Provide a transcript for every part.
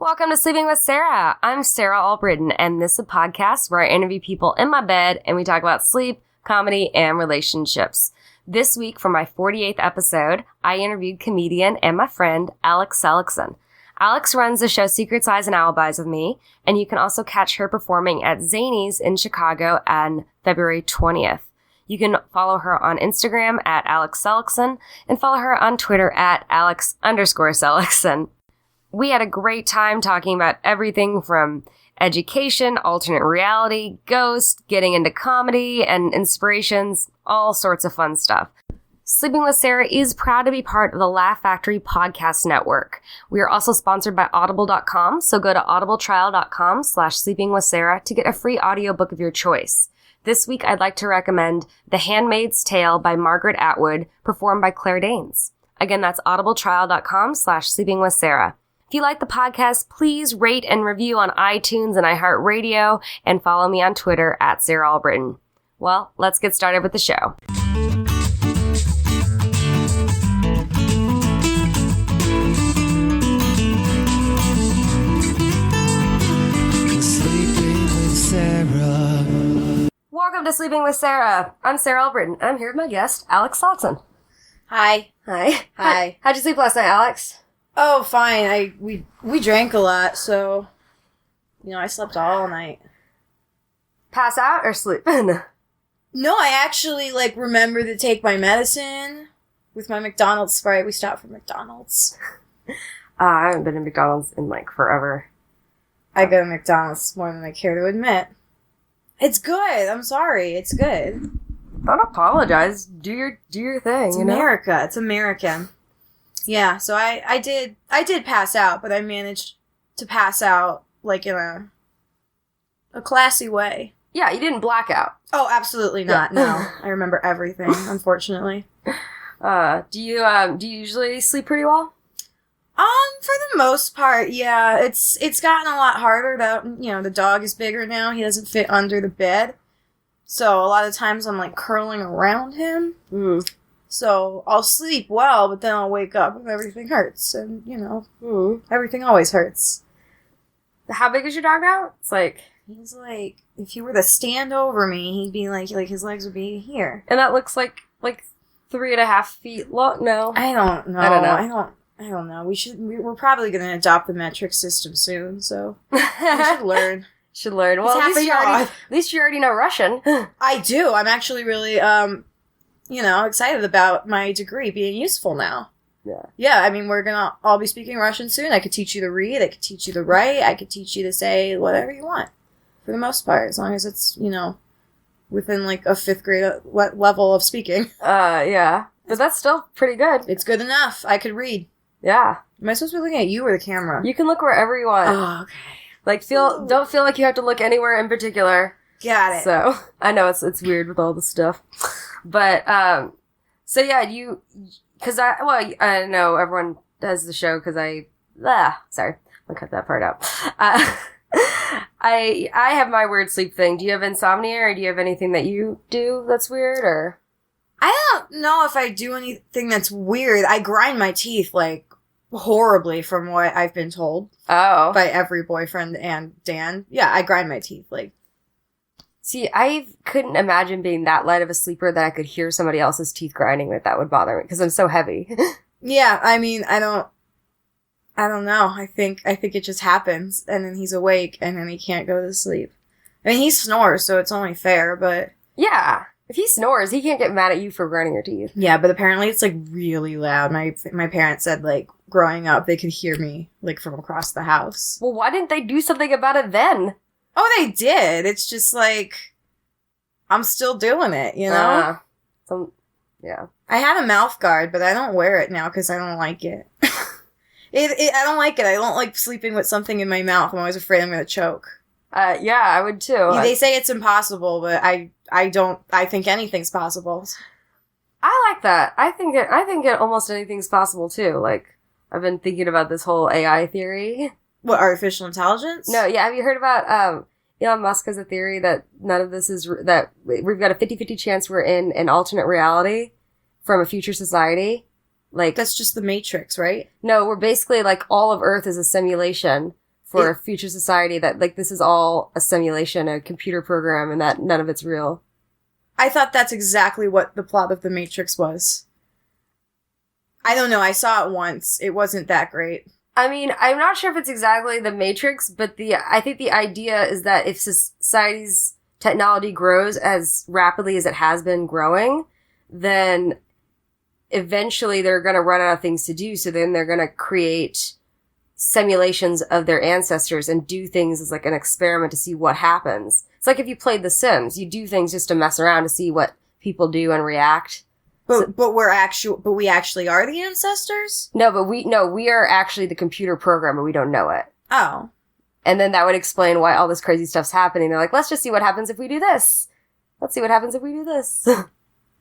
Welcome to Sleeping with Sarah. I'm Sarah Albritton, and this is a podcast where I interview people in my bed and we talk about sleep, comedy, and relationships. This week, for my 48th episode, I interviewed comedian and my friend Alex Seligsohn. Alex runs the show Secret Eyes and Alibis with me, and you can also catch her performing at Zanies in Chicago on February 20th. You can follow her on Instagram at Alex Seligsohn and follow her on Twitter at Alex_Seligsohn. We had a great time talking about everything from education, alternate reality, ghosts, getting into comedy, and inspirations, all sorts of fun stuff. Sleeping with Sarah is proud to be part of the Laugh Factory podcast network. We are also sponsored by Audible.com, so go to audibletrial.com/sleepingwithsarah to get a free audiobook of your choice. This week, I'd like to recommend The Handmaid's Tale by Margaret Atwood, performed by Claire Danes. Again, that's audibletrial.com/sleepingwithsarah. If you like the podcast, please rate and review on iTunes and iHeartRadio, and follow me on Twitter at Sarah Albritton. Well, let's get started with the show. Sleeping with Sarah. Welcome to Sleeping with Sarah. I'm Sarah Albritton, and I'm here with my guest, Alex Seligsohn. Hi. Hi. Hi. How'd you sleep last night, Alex? Oh, fine. We drank a lot, so I slept all night. Pass out or sleep? No, I actually remember to take my medicine with my McDonald's Sprite. We stopped for McDonald's. I haven't been to McDonald's in forever. I go to McDonald's more than I care to admit. It's good. I'm sorry. It's good. Don't apologize. Do your thing. It's America. It's American. Yeah, so I did pass out, but I managed to pass out in a classy way. Yeah, you didn't black out. Oh, absolutely not. Yeah. No, I remember everything, unfortunately. Do you usually sleep pretty well? For the most part, yeah. It's gotten a lot harder that the dog is bigger now. He doesn't fit under the bed, so a lot of times I'm curling around him. So I'll sleep well, but then I'll wake up and everything hurts. And, everything always hurts. How big is your dog now? He's if he were to stand over me, he'd be his legs would be here. And that looks like 3.5 feet long? No. I don't know. I don't know. We're probably going to adopt the metric system soon, so we should learn. Well, at least you already know Russian. I do. I'm actually really, excited about my degree being useful now. Yeah. Yeah, I mean, we're gonna all be speaking Russian soon. I could teach you to read, I could teach you to write, I could teach you to say whatever you want. For the most part, as long as it's, within a 5th grade level of speaking. Yeah. But that's still pretty good. It's good enough. I could read. Yeah. Am I supposed to be looking at you or the camera? You can look wherever you want. Oh, okay. Don't feel like you have to look anywhere in particular. Got it. So, I know it's weird with all this stuff. But, so yeah, I know everyone does the show because sorry, I'll cut that part out. I have my weird sleep thing. Do you have insomnia, or do you have anything that you do that's weird, or? I don't know if I do anything that's weird. I grind my teeth, horribly from what I've been told. Oh. By every boyfriend and Dan. Yeah, I grind my teeth, See, I couldn't imagine being that light of a sleeper that I could hear somebody else's teeth grinding that would bother me, because I'm so heavy. Yeah, I mean, I don't know. I think it just happens, and then he's awake, and then he can't go to sleep. I mean, he snores, so it's only fair, but... Yeah, if he snores, he can't get mad at you for grinding your teeth. Yeah, but apparently it's, really loud. My parents said, growing up, they could hear me, from across the house. Well, why didn't they do something about it then? Oh, they did. It's just I'm still doing it, yeah. I had a mouth guard, but I don't wear it now because I don't like it. I don't like it. I don't like sleeping with something in my mouth. I'm always afraid I'm going to choke. Yeah, I would too. They say it's impossible, but I think anything's possible. I like that. I think almost anything's possible too. I've been thinking about this whole AI theory. What, artificial intelligence? No, yeah. Have you heard about Elon Musk has a theory that none of this is, that we've got a 50-50 chance we're in an alternate reality from a future society. That's just the Matrix, right? No, we're basically all of Earth is a simulation for a future society that, like, this is all a simulation, a computer program, and that none of it's real. I thought that's exactly what the plot of The Matrix was. I don't know. I saw it once. It wasn't that great. I mean, I'm not sure if it's exactly The Matrix, but I think the idea is that if society's technology grows as rapidly as it has been growing, then eventually they're going to run out of things to do. So then they're going to create simulations of their ancestors and do things as like an experiment to see what happens. It's like if you played The Sims, you do things just to mess around to see what people do and react. But we actually are the ancestors? No, we are actually the computer program, but we don't know it. Oh. And then that would explain why all this crazy stuff's happening. They're like, let's just see what happens if we do this. Let's see what happens if we do this.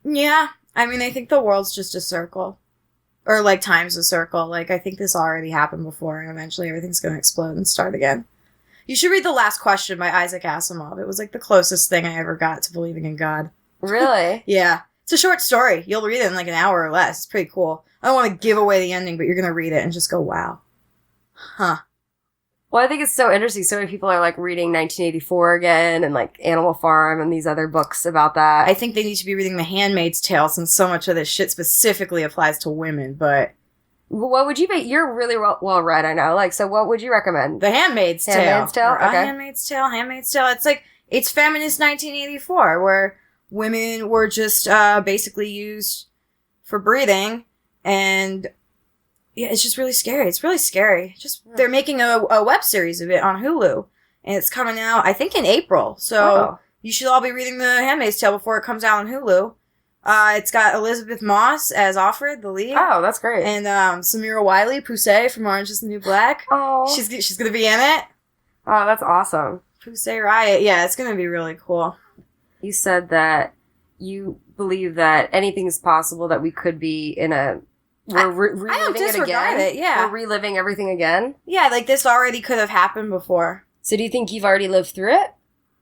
Yeah. I mean, I think the world's just a circle. Or, like, time's a circle. Like, I think this already happened before, and eventually everything's gonna explode and start again. You should read The Last Question by Isaac Asimov. It was, like, the closest thing I ever got to believing in God. Really? Yeah. It's a short story. You'll read it in, like, an hour or less. It's pretty cool. I don't want to give away the ending, but you're gonna read it and just go, wow. Huh. Well, I think it's so interesting. So many people are, like, reading 1984 again and, like, Animal Farm and these other books about that. I think they need to be reading The Handmaid's Tale since so much of this shit specifically applies to women, but... What would you be? You're really well read, I know. Like, so what would you recommend? The Handmaid's Tale. Handmaid's Tale? Or Okay. Handmaid's Tale, Handmaid's Tale. It's like, it's feminist 1984, where women were just basically used for breeding, and... Yeah, it's just really scary. It's really scary. They're making a web series of it on Hulu, and it's coming out, I think, in April. So you should all be reading The Handmaid's Tale before it comes out on Hulu. It's got Elizabeth Moss as Offred, the lead. Oh, that's great. And Samira Wiley, Poussey from Orange is the New Black. Oh. She's gonna be in it. Oh, that's awesome. Poussey Riot. Yeah, it's gonna be really cool. You said that you believe that anything's possible, that we could be in a... We're reliving I don't disregard it again. it, yeah. We're reliving everything again. Yeah, like this already could have happened before. So do you think you've already lived through it?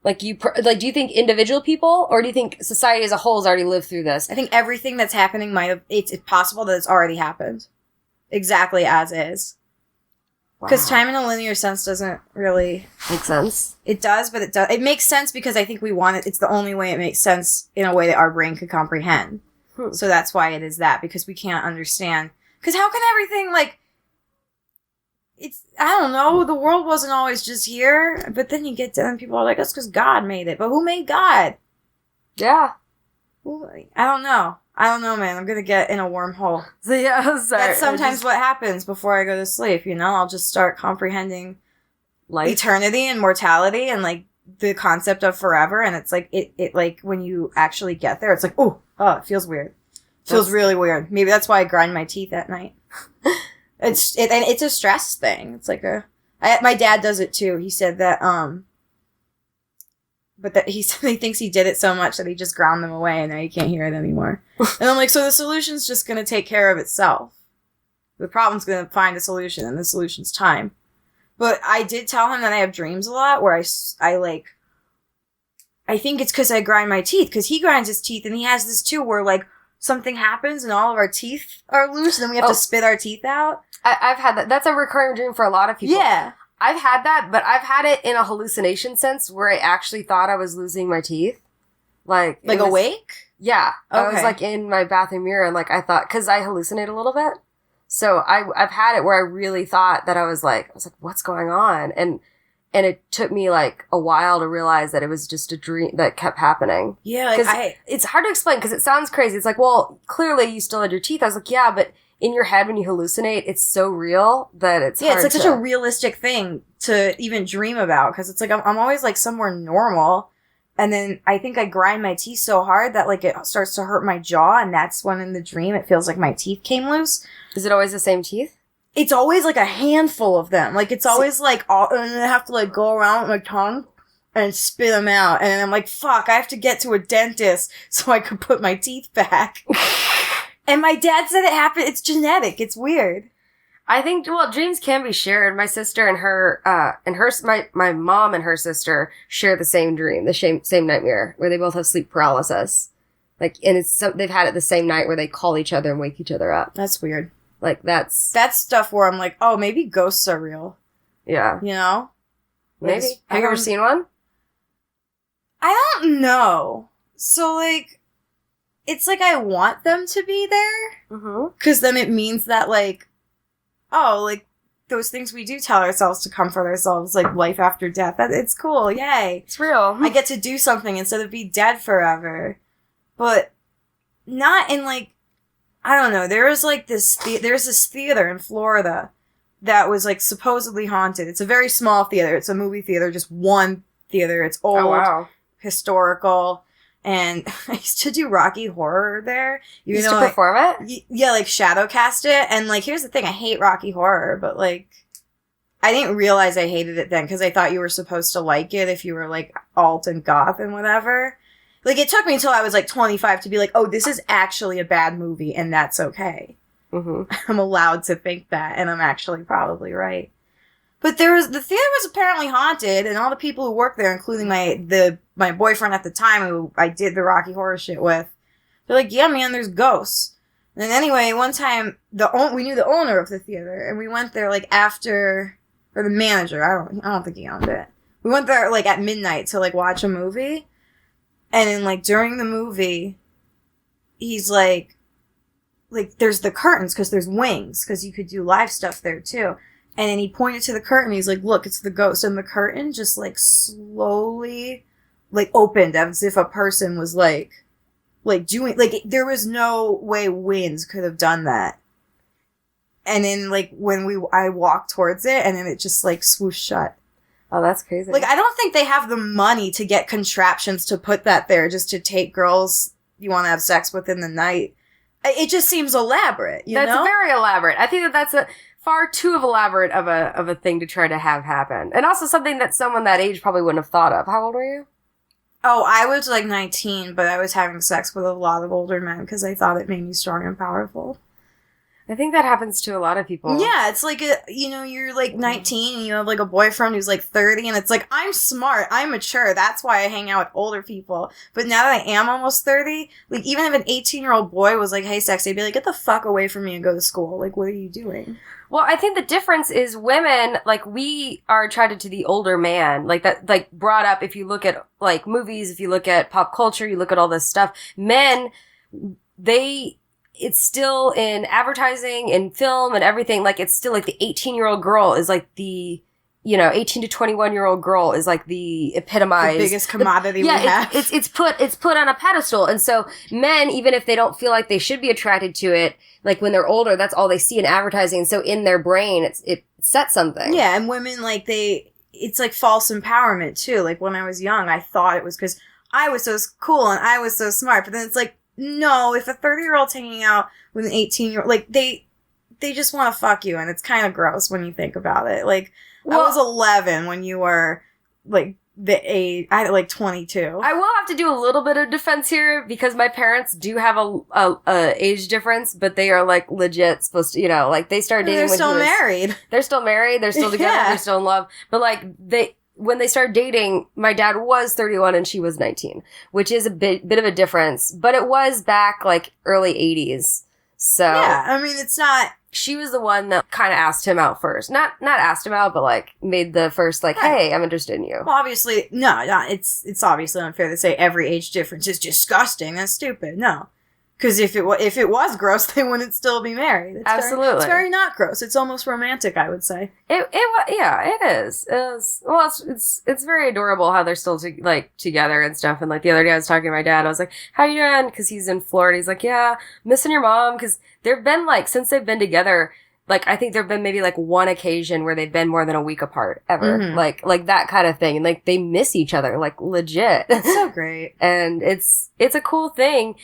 Like do you think individual people, or do you think society as a whole has already lived through this? I think everything that's happening it's possible that it's already happened. Exactly as is. Because time in a linear sense doesn't really... Make sense. It does, but it makes sense because I think we want it. It's the only way it makes sense in a way that our brain could comprehend. So that's why it is that, because we can't understand. Because how can everything, like, I don't know, the world wasn't always just here, but then you get to them, people are like, that's because God made it. But who made God? Yeah. I don't know, man. I'm going to get in a wormhole. So yeah, sorry. That's sometimes what happens before I go to sleep, you know? I'll just start comprehending life, eternity and mortality and, like, the concept of forever, and it's like, it like, when you actually get there, it's like, oh, it feels weird. It feels really weird. Maybe that's why I grind my teeth at night. And it's a stress thing. It's like my dad does it too. He said that, but that he thinks he did it so much that he just ground them away and now you can't hear it anymore. And I'm like, so the solution's just gonna take care of itself. The problem's gonna find a solution, and the solution's time. But I did tell him that I have dreams a lot where I think it's because I grind my teeth, because he grinds his teeth, and he has this too where, like, something happens and all of our teeth are loose, and then we have to spit our teeth out. I've had that. That's a recurring dream for a lot of people. Yeah. I've had that, but I've had it in a hallucination sense where I actually thought I was losing my teeth. Like awake? Yeah. Okay. I was, like, in my bathroom mirror, and, like, I thought, because I hallucinate a little bit. So I've had it where I really thought that I was like, what's going on? And it took me, like, a while to realize that it was just a dream that kept happening. Yeah, like it's hard to explain because it sounds crazy. It's like, well, clearly you still had your teeth. I was like, yeah, but in your head when you hallucinate, it's so real that it's hard it's like such a realistic thing to even dream about, because it's like I'm always, like, somewhere normal, and then I think I grind my teeth so hard that, like, it starts to hurt my jaw, and that's when in the dream it feels like my teeth came loose. Is it always the same teeth? It's always, like, a handful of them. Like, it's always, like, and then I have to, like, go around with my tongue and spit them out. And I'm like, fuck, I have to get to a dentist so I can put my teeth back. And my dad said it happened. It's genetic. It's weird. I think, well, dreams can be shared. My sister my mom and her sister share the same dream, the same nightmare, where they both have sleep paralysis. Like, and they've had it the same night where they call each other and wake each other up. That's weird. Like, that's stuff where I'm like, oh, maybe ghosts are real. Yeah. You know? Maybe. Have you ever seen one? I don't know. So, like, it's like I want them to be there. Mm-hmm. Because then it means that, like, oh, like, those things we do tell ourselves to comfort ourselves, like life after death. It's cool. Yay. It's real. I get to do something instead of be dead forever. But not in, like, I don't know. There was, like, there's this theater in Florida that was, like, supposedly haunted. It's a very small theater. It's a movie theater, just one theater. It's old, Oh, wow. historical. And I used to do Rocky Horror there. You used to perform it? Yeah, like, shadow cast it. And, like, here's the thing. I hate Rocky Horror, but, like, I didn't realize I hated it then because I thought you were supposed to like it if you were, like, alt and goth and whatever. Like, it took me until I was, like, 25 to be like, oh, this is actually a bad movie, and that's okay. Mm-hmm. I'm allowed to think that, and I'm actually probably right. But the theater was apparently haunted, and all the people who worked there, including my boyfriend at the time, who I did the Rocky Horror shit with, they're like, yeah, man, there's ghosts. And anyway, one time, we knew the owner of the theater, and we went there, like, after, or the manager, I don't think he owned it. We went there, like, at midnight to, like, watch a movie. And then, like, during the movie, he's like, there's the curtains, because there's wings, because you could do live stuff there, too. And then he pointed to the curtain, he's like, look, it's the ghost. And the curtain just, like, slowly, like, opened, as if a person was, like, doing, like, there was no way winds could have done that. And then, like, I walked towards it, and then it just, like, swooshed shut. Oh, that's crazy. Like, I don't think they have the money to get contraptions to put that there just to take girls you want to have sex with in the night. It just seems elaborate, you know? That's very elaborate. I think that's a far too elaborate of a thing to try to have happen. And also something that someone that age probably wouldn't have thought of. How old were you? Oh, I was, like, 19, but I was having sex with a lot of older men because I thought it made me strong and powerful. I think that happens to a lot of people. Yeah, it's like, you're like 19 and you have like a boyfriend who's like 30 and it's like, I'm smart, I'm mature, that's why I hang out with older people. But now that I am almost 30, like even if an 18-year-old boy was like, hey, sexy, I'd be like, get the fuck away from me and go to school. Like, what are you doing? Well, I think the difference is women, like, we are attracted to the older man. Like, that, like, brought up, if you look at, like, movies, if you look at pop culture, you look at all this stuff, men, it's still in advertising and film and everything. Like, it's still like the 18-year-old girl is like the, 18 to 21-year-old girl is like the epitomized. The biggest commodity we have. It's put on a pedestal. And so men, even if they don't feel like they should be attracted to it, like when they're older, that's all they see in advertising. And so in their brain, it sets something. Yeah. And women, like it's like false empowerment too. Like when I was young, I thought it was because I was so cool and I was so smart. But then it's like, no, if a 30-year-old's hanging out with an 18-year-old, like, they just want to fuck you, and it's kind of gross when you think about it. Like, well, I was 11 when you were, like, the age, I had, like, 22. I will have to do a little bit of defense here, because my parents do have a age difference, but they are, like, legit supposed to, like, they started dating They're still married. They're still married, they're still together, Yeah. They're still in love, but, like, when they started dating, my dad was 31 and she was 19, which is a bit of a difference, but it was back, like, early 80s. So yeah, I mean, it's not. She was the one that kind of asked him out first. Not asked him out, but, like, made the first, like, right. Hey, I'm interested in you. Well, obviously, no, it's obviously unfair to say every age difference is disgusting. That's stupid. No. Because if it was gross, they wouldn't still be married. Absolutely. It's very not gross. It's almost romantic, I would say. It is. Well, it's very adorable how they're still together and stuff. And, like, the other day I was talking to my dad. I was like, how you doing? Because he's in Florida. He's like, yeah, missing your mom. Because there've been, like, since they've been together, like, I think there've been maybe, like, one occasion where they've been more than a week apart ever. Mm-hmm. Like that kind of thing. And, like, they miss each other, like, legit. It's so great. And it's a cool thing.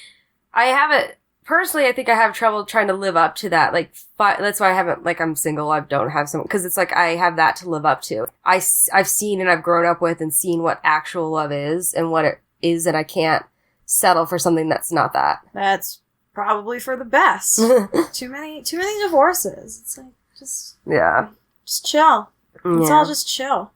Personally, I think I have trouble trying to live up to that. Like, that's why I haven't, like, I'm single, I don't have someone, because it's like, I have that to live up to. I've seen and I've grown up with and seen what actual love is and what it is, and I can't settle for something that's not that. That's probably for the best. Too many divorces. It's like, just chill. It's all just chill.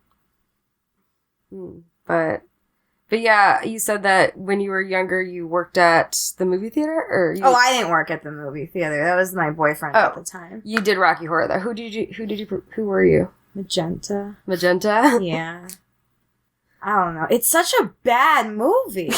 But yeah, you said that when you were younger, you worked at the movie theater, or Oh, I didn't work at the movie theater. That was my boyfriend at the time. You did Rocky Horror though. Who were you? Magenta. Magenta? Yeah. I don't know. It's such a bad movie.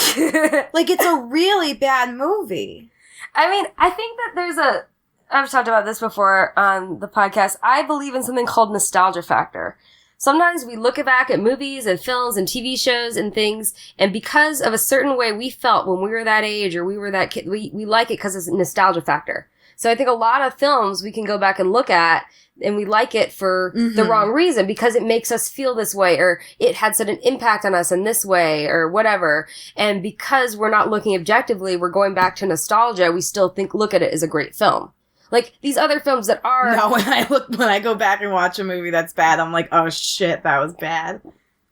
Like, it's a really bad movie. I mean, I think that I've talked about this before on the podcast. I believe in something called nostalgia factor. Sometimes we look back at movies and films and TV shows and things, and because of a certain way we felt when we were that age or we were that kid, we like it because it's a nostalgia factor. So I think a lot of films we can go back and look at, and we like it for the wrong reason, because it makes us feel this way, or it had such an impact on us in this way, or whatever. And because we're not looking objectively, we're going back to nostalgia, we still look at it as a great film. Like, these other films that are... No, when I go back and watch a movie that's bad, I'm like, oh shit, that was bad.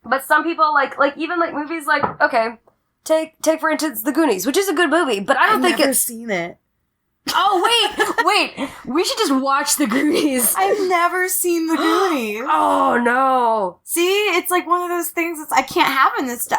But some people, even movies like, okay, take for instance, The Goonies, which is a good movie, but I don't think I've never seen it. Oh, wait, we should just watch The Goonies. I've never seen The Goonies. Oh, no. See, it's like one of those things that's, I can't have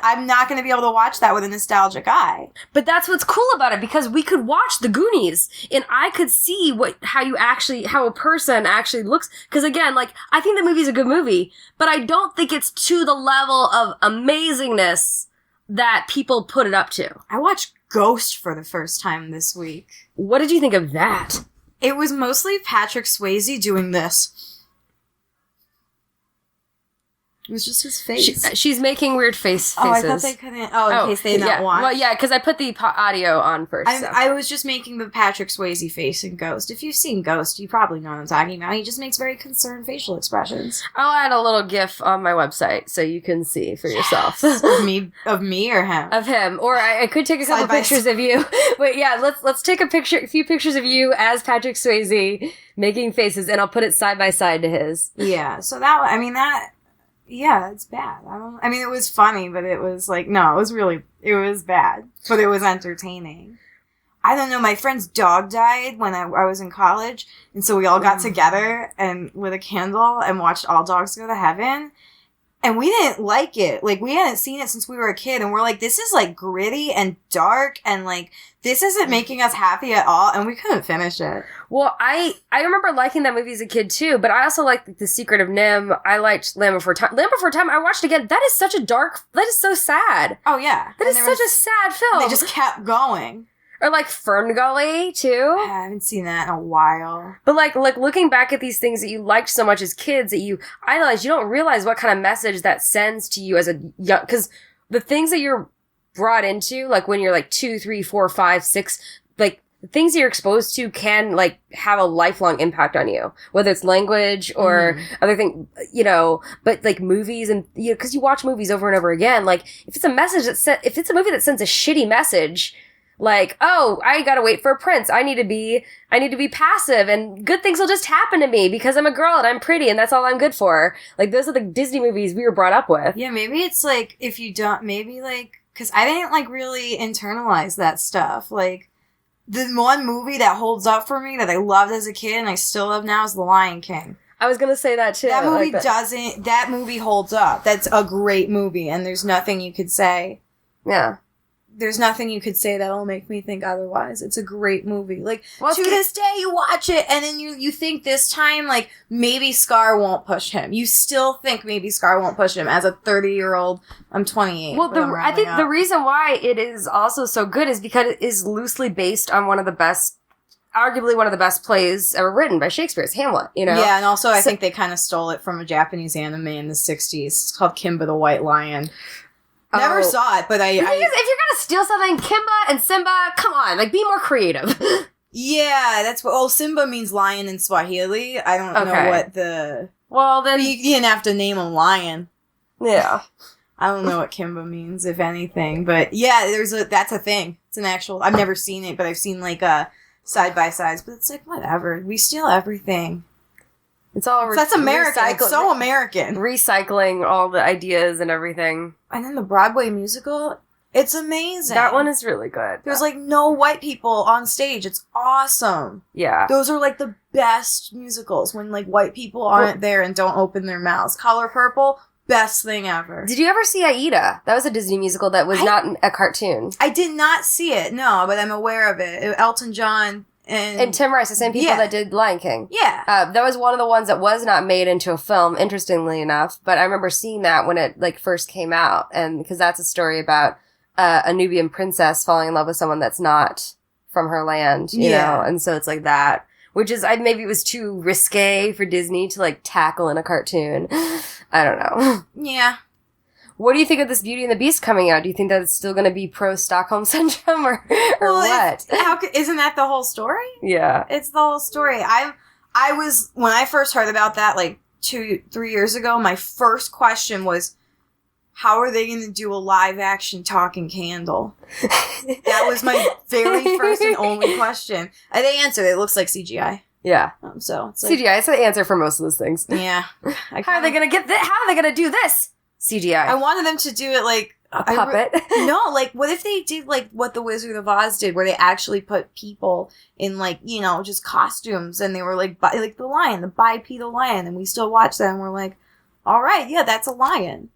I'm not going to be able to watch that with a nostalgic eye. But that's what's cool about it, because we could watch The Goonies, and I could see how a person actually looks. Because again, I think the movie's a good movie, but I don't think it's to the level of amazingness that people put it up to. I watched Ghost for the first time this week. What did you think of that? It was mostly Patrick Swayze doing this. It was just his face. She's making weird faces. Oh, I thought they couldn't. Oh, in case they did not watch. Well, yeah, because I put the audio on first. I was just making the Patrick Swayze face in Ghost. If you've seen Ghost, you probably know what I'm talking about. He just makes very concerned facial expressions. I'll add a little GIF on my website so you can see for yourself. Of me or him? Of him. Or I could take a couple pictures of you. Wait, yeah, let's take a few pictures of you as Patrick Swayze making faces, and I'll put it side by side to his. Yeah, so yeah, it's bad. It was funny, but it was it was bad, but it was entertaining. I don't know, my friend's dog died when I was in college, and so we all got together and lit a candle and watched All Dogs Go to Heaven, and we didn't like it. We hadn't seen it since we were a kid, and we're like, this is, gritty and dark, and, this isn't making us happy at all, and we couldn't finish it. Well, I remember liking that movie as a kid, too, but I also liked The Secret of Nim. I liked Land Before Time. Land Before Time, I watched again. That is such a that is so sad. Oh, yeah. That is such a sad film. They just kept going. Or, Fern Gully, too. I haven't seen that in a while. But, looking back at these things that you liked so much as kids that you idolized, you don't realize what kind of message that sends to you as a young... Because the things that you're brought into, when you're, 2, 3, 4, 5, 6... the things you're exposed to can, have a lifelong impact on you. Whether it's language or other things, but, movies and, because you watch movies over and over again, if it's a message if it's a movie that sends a shitty message, oh, I gotta wait for a prince, I need to be passive, and good things will just happen to me because I'm a girl and I'm pretty and that's all I'm good for. Those are the Disney movies we were brought up with. Yeah, maybe it's, if you don't, maybe, because I didn't, really internalize that stuff. The one movie that holds up for me that I loved as a kid and I still love now is The Lion King. I was gonna say that too. That movie that movie holds up. That's a great movie, and there's nothing you could say. Yeah. There's nothing you could say that'll make me think otherwise. It's a great movie. To this day, you watch it, and then you think this time, maybe Scar won't push him. You still think maybe Scar won't push him as a 30-year-old. I'm 28. Well, I think the reason why it is also so good is because it is loosely based on arguably one of the best plays ever written by Shakespeare. It's Hamlet, Yeah, and also I think they kind of stole it from a Japanese anime in the 60s. It's called Kimba the White Lion. Never saw it, but if you're gonna steal something, Kimba and Simba, come on, be more creative. Yeah, that's what. Oh, Simba means lion in Swahili. I don't know what the. Well, then you didn't have to name him lion. Yeah, I don't know what Kimba means, if anything, but yeah, that's a thing. It's an actual. I've never seen it, but I've seen side by sides. But it's whatever. We steal everything. It's all that's American. It's so American. Recycling all the ideas and everything. And then the Broadway musical, it's amazing. That one is really good. There's no white people on stage. It's awesome. Yeah. Those are the best musicals when white people aren't there and don't open their mouths. Color Purple, best thing ever. Did you ever see Aida? That was a Disney musical that was not a cartoon. I did not see it, no, but I'm aware of it. Elton John And Tim Rice, the same people that did Lion King. Yeah. That was one of the ones that was not made into a film, interestingly enough. But I remember seeing that when it like first came out, and because that's a story about a Nubian princess falling in love with someone that's not from her land, you know, and so it's like that, which is maybe it was too risque for Disney to like tackle in a cartoon. I don't know. Yeah. What do you think of this Beauty and the Beast coming out? Do you think that it's still going to be pro-Stockholm Syndrome or what? Isn't that the whole story? Yeah. It's the whole story. I was, when I first heard about that, like 2-3 years ago, my first question was, how are they going to do a live-action talking candle? That was my very first and only question. And they answered, it looks like CGI. Yeah. So it's like, CGI is the answer for most of those things. Yeah. How are they going to get this? How are they going to do this? CGI. I wanted them to do it like a puppet. No, like what if they did like what the Wizard of Oz did, where they actually put people in like, you know, just costumes, and they were like like the lion, the bipedal lion, and we still watch that and we're like, all right, yeah, that's a lion.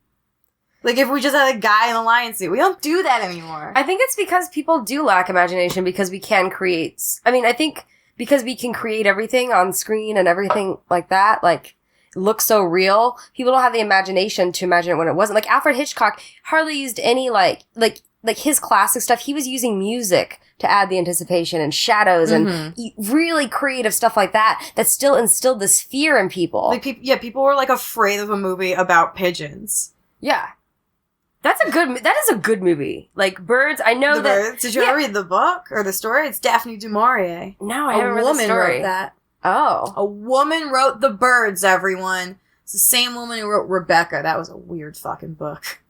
Like if we just had a guy in a lion suit, we don't do that anymore. I think it's because people do lack imagination because we can create. I mean, I think because we can create everything on screen and everything like that, like. Looks so real. People don't have the imagination to imagine it when it wasn't. Like Alfred Hitchcock hardly used any like his classic stuff. He was using music to add the anticipation and shadows and really creative stuff like that still instilled this fear in people. Like people were like afraid of a movie about pigeons. Yeah. That is a good movie. Like Birds, I know Birds. Did you ever read the book or the story? It's Daphne du Maurier. No, I haven't read the story. A woman wrote that. Oh. A woman wrote The Birds, everyone. It's the same woman who wrote Rebecca. That was a weird fucking book.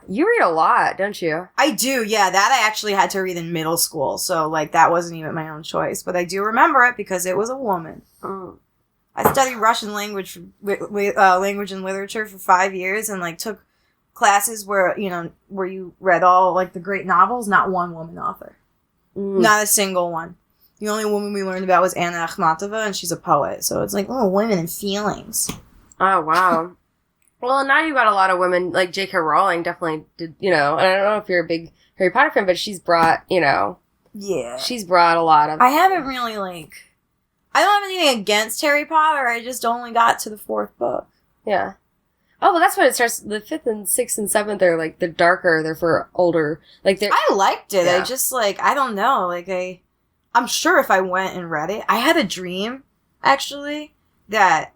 You read a lot, don't you? I do, yeah. That I actually had to read in middle school, so, like, that wasn't even my own choice. But I do remember it because it was a woman. Mm. I studied Russian language and literature for 5 years and, like, took classes where you read all, like, the great novels, not one woman author. Mm. Not a single one. The only woman we learned about was Anna Akhmatova, and she's a poet. So it's like, oh, women and feelings. Oh, wow. Well, now you've got a lot of women, like J.K. Rowling definitely did, and I don't know if you're a big Harry Potter fan, but she's brought, Yeah. She's brought a lot of... I haven't really, I don't have anything against Harry Potter. I just only got to the 4th book. Yeah. Oh, well, that's when it starts. The 5th and 6th and 7th are, like, they're darker. They're for older. Like, they're... I liked it. Yeah. I just, I don't know. I'm sure if I went and read it, I had a dream, actually, that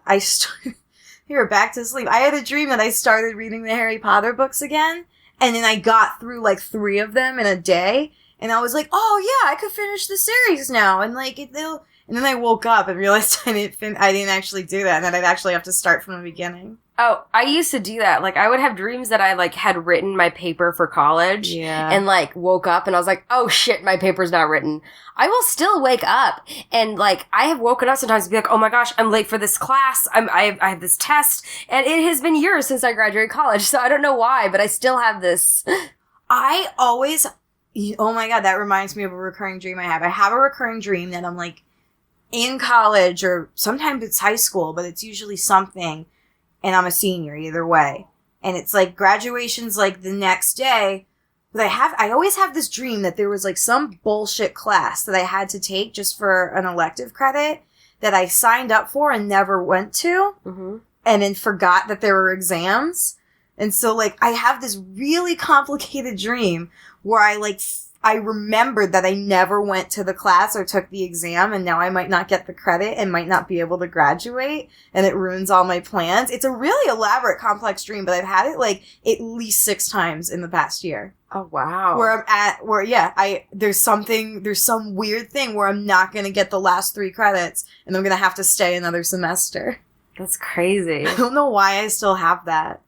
here, back to sleep. I had a dream that I started reading the Harry Potter books again, and then I got through, 3 of them in a day, and I was like, oh, yeah, I could finish the series now, and, and then I woke up and realized I didn't actually do that, and that I'd actually have to start from the beginning. Oh, I used to do that. I would have dreams that I, had written my paper for college. Yeah. And, woke up and I was like, oh, shit, my paper's not written. I will still wake up and, I have woken up sometimes to be like, oh my gosh, I'm late for this class. I have this test. And it has been years since I graduated college, so I don't know why, but I still have this. I always, oh my God, that reminds me of a recurring dream I have. I have a recurring dream that I'm, in college, or sometimes it's high school, but it's usually something. And I'm a senior either way. And it's graduation's the next day. But I always have this dream that there was some bullshit class that I had to take just for an elective credit that I signed up for and never went to. Mm-hmm. And then forgot that there were exams. And so I have this really complicated dream where I remembered that I never went to the class or took the exam, and now I might not get the credit and might not be able to graduate, and it ruins all my plans. It's a really elaborate, complex dream, but I've had it at least 6 times in the past year. Oh, wow. There's some weird thing where I'm not going to get the last 3 credits, and I'm going to have to stay another semester. That's crazy. I don't know why I still have that.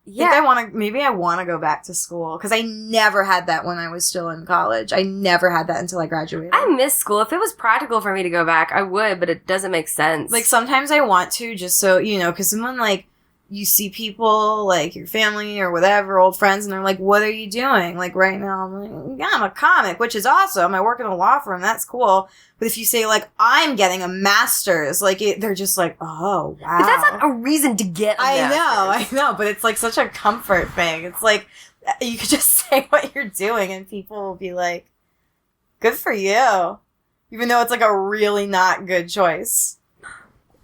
Yeah. Maybe I want to go back to school, because I never had that when I was still in college. I never had that until I graduated. I miss school. If it was practical for me to go back, I would, but it doesn't make sense. Sometimes I want to, just so, because someone, you see people, your family or whatever, old friends, and they're like, what are you doing? Right now, I'm like, yeah, I'm a comic, which is awesome. I work in a law firm. That's cool. But if you say, I'm getting a master's, they're just like, oh, wow. But that's not a reason to get a master's. I know. But it's such a comfort thing. It's you could just say what you're doing and people will be like, good for you. Even though it's, like, a really not good choice.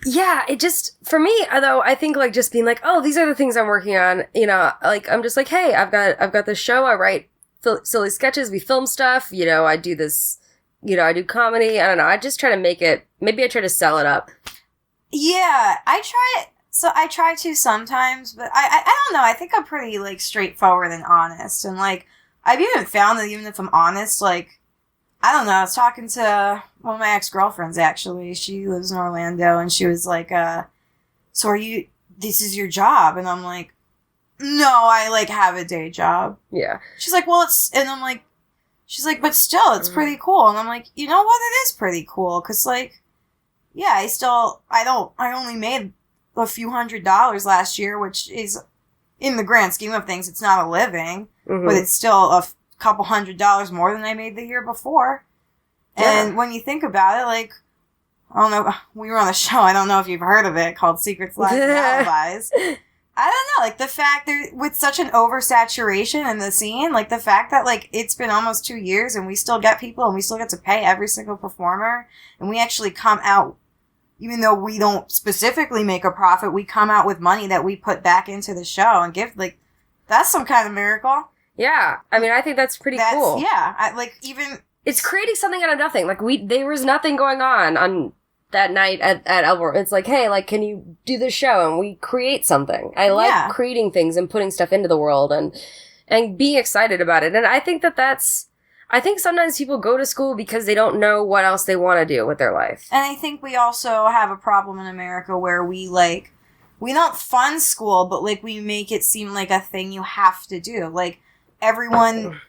Yeah, it just, for me, though, I think, like, just being like, oh, these are the things I'm working on, you know, like, I'm just like, hey, I've got this show, I write silly sketches, we film stuff, you know, I do this, you know, I do comedy, I don't know, I just try to make it, maybe I try to sell it up. Yeah, I try to sometimes, but I don't know, I think I'm pretty, like, straightforward and honest, and, like, I've even found that even if I'm honest, like, I don't know, I was talking to one of my ex-girlfriends, actually. She lives in Orlando, and she was like, so this is your job? And I'm like, no, I, like, have a day job. Yeah. She's like, well, and I'm like, she's like, but still, it's pretty cool. And I'm like, you know what, it is pretty cool, because, like, yeah, I only made a few $100s last year, which is, in the grand scheme of things, it's not a living, but it's still a couple $100s more than I made the year before. And when you think about it, like, I don't know, we were on a show, I don't know if you've heard of it, called Secrets, Lies, and Alibis. I don't know, like, the fact that with such an oversaturation in the scene, like, the fact that, like, it's been almost 2 years and we still get people and we still get to pay every single performer, and we actually come out, even though we don't specifically make a profit, we come out with money that we put back into the show and give, like, that's some kind of miracle. Yeah, I mean, I think that's pretty cool. Yeah, it's creating something out of nothing. Like, there was nothing going on that night at Albritton. It's like, hey, like, can you do this show? And we create something. I like creating things and putting stuff into the world and being excited about it. And I think I think sometimes people go to school because they don't know what else they want to do with their life. And I think we also have a problem in America where we don't fund school, but, like, we make it seem like a thing you have to do. Like, everyone,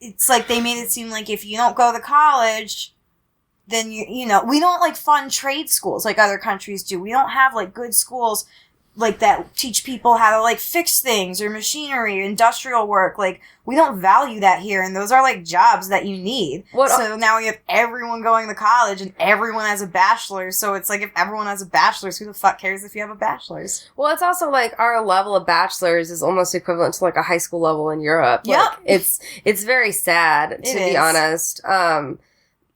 it's like they made it seem like if you don't go to college, then you know, we don't, like, fund trade schools like other countries do. We don't have, like, good schools, like, that teach people how to, like, fix things or machinery or industrial work. Like, we don't value that here, and those are, like, jobs that you need. So now we have everyone going to college, and everyone has a bachelor's, so it's like, if everyone has a bachelor's, who the fuck cares if you have a bachelor's? Well, it's also, like, our level of bachelor's is almost equivalent to, like, a high school level in Europe. Yep. Like, it's very sad, to be honest.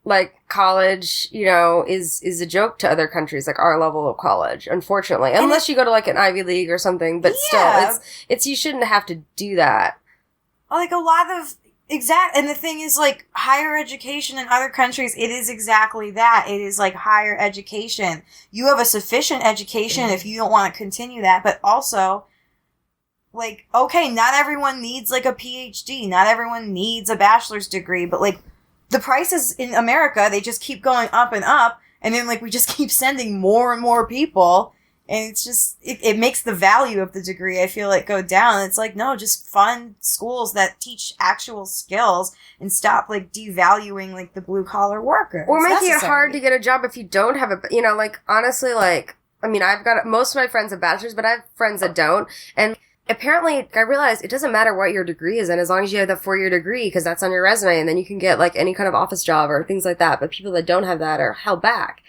Like, college, you know, is a joke to other countries, like our level of college, unfortunately. Unless you go to, like, an Ivy League or something, but still, it's you shouldn't have to do that. Like, a lot of, and the thing is, like, higher education in other countries, it is exactly that. It is, like, higher education. You have a sufficient education if you don't want to continue that, but also, like, okay, not everyone needs, like, a PhD. Not everyone needs a bachelor's degree, but, like, the prices in America, they just keep going up, and then, like, we just keep sending more and more people, and it's just, it makes the value of the degree, I feel like, go down. It's like, no, just fund schools that teach actual skills and stop, like, devaluing, like, the blue-collar worker. Or making it hard to get a job if you don't have you know, like, honestly, like, I mean, I've got, most of my friends have bachelors, but I have friends that don't, and apparently, I realized it doesn't matter what your degree is in as long as you have the 4-year degree, because that's on your resume, and then you can get, like, any kind of office job or things like that. But people that don't have that are held back.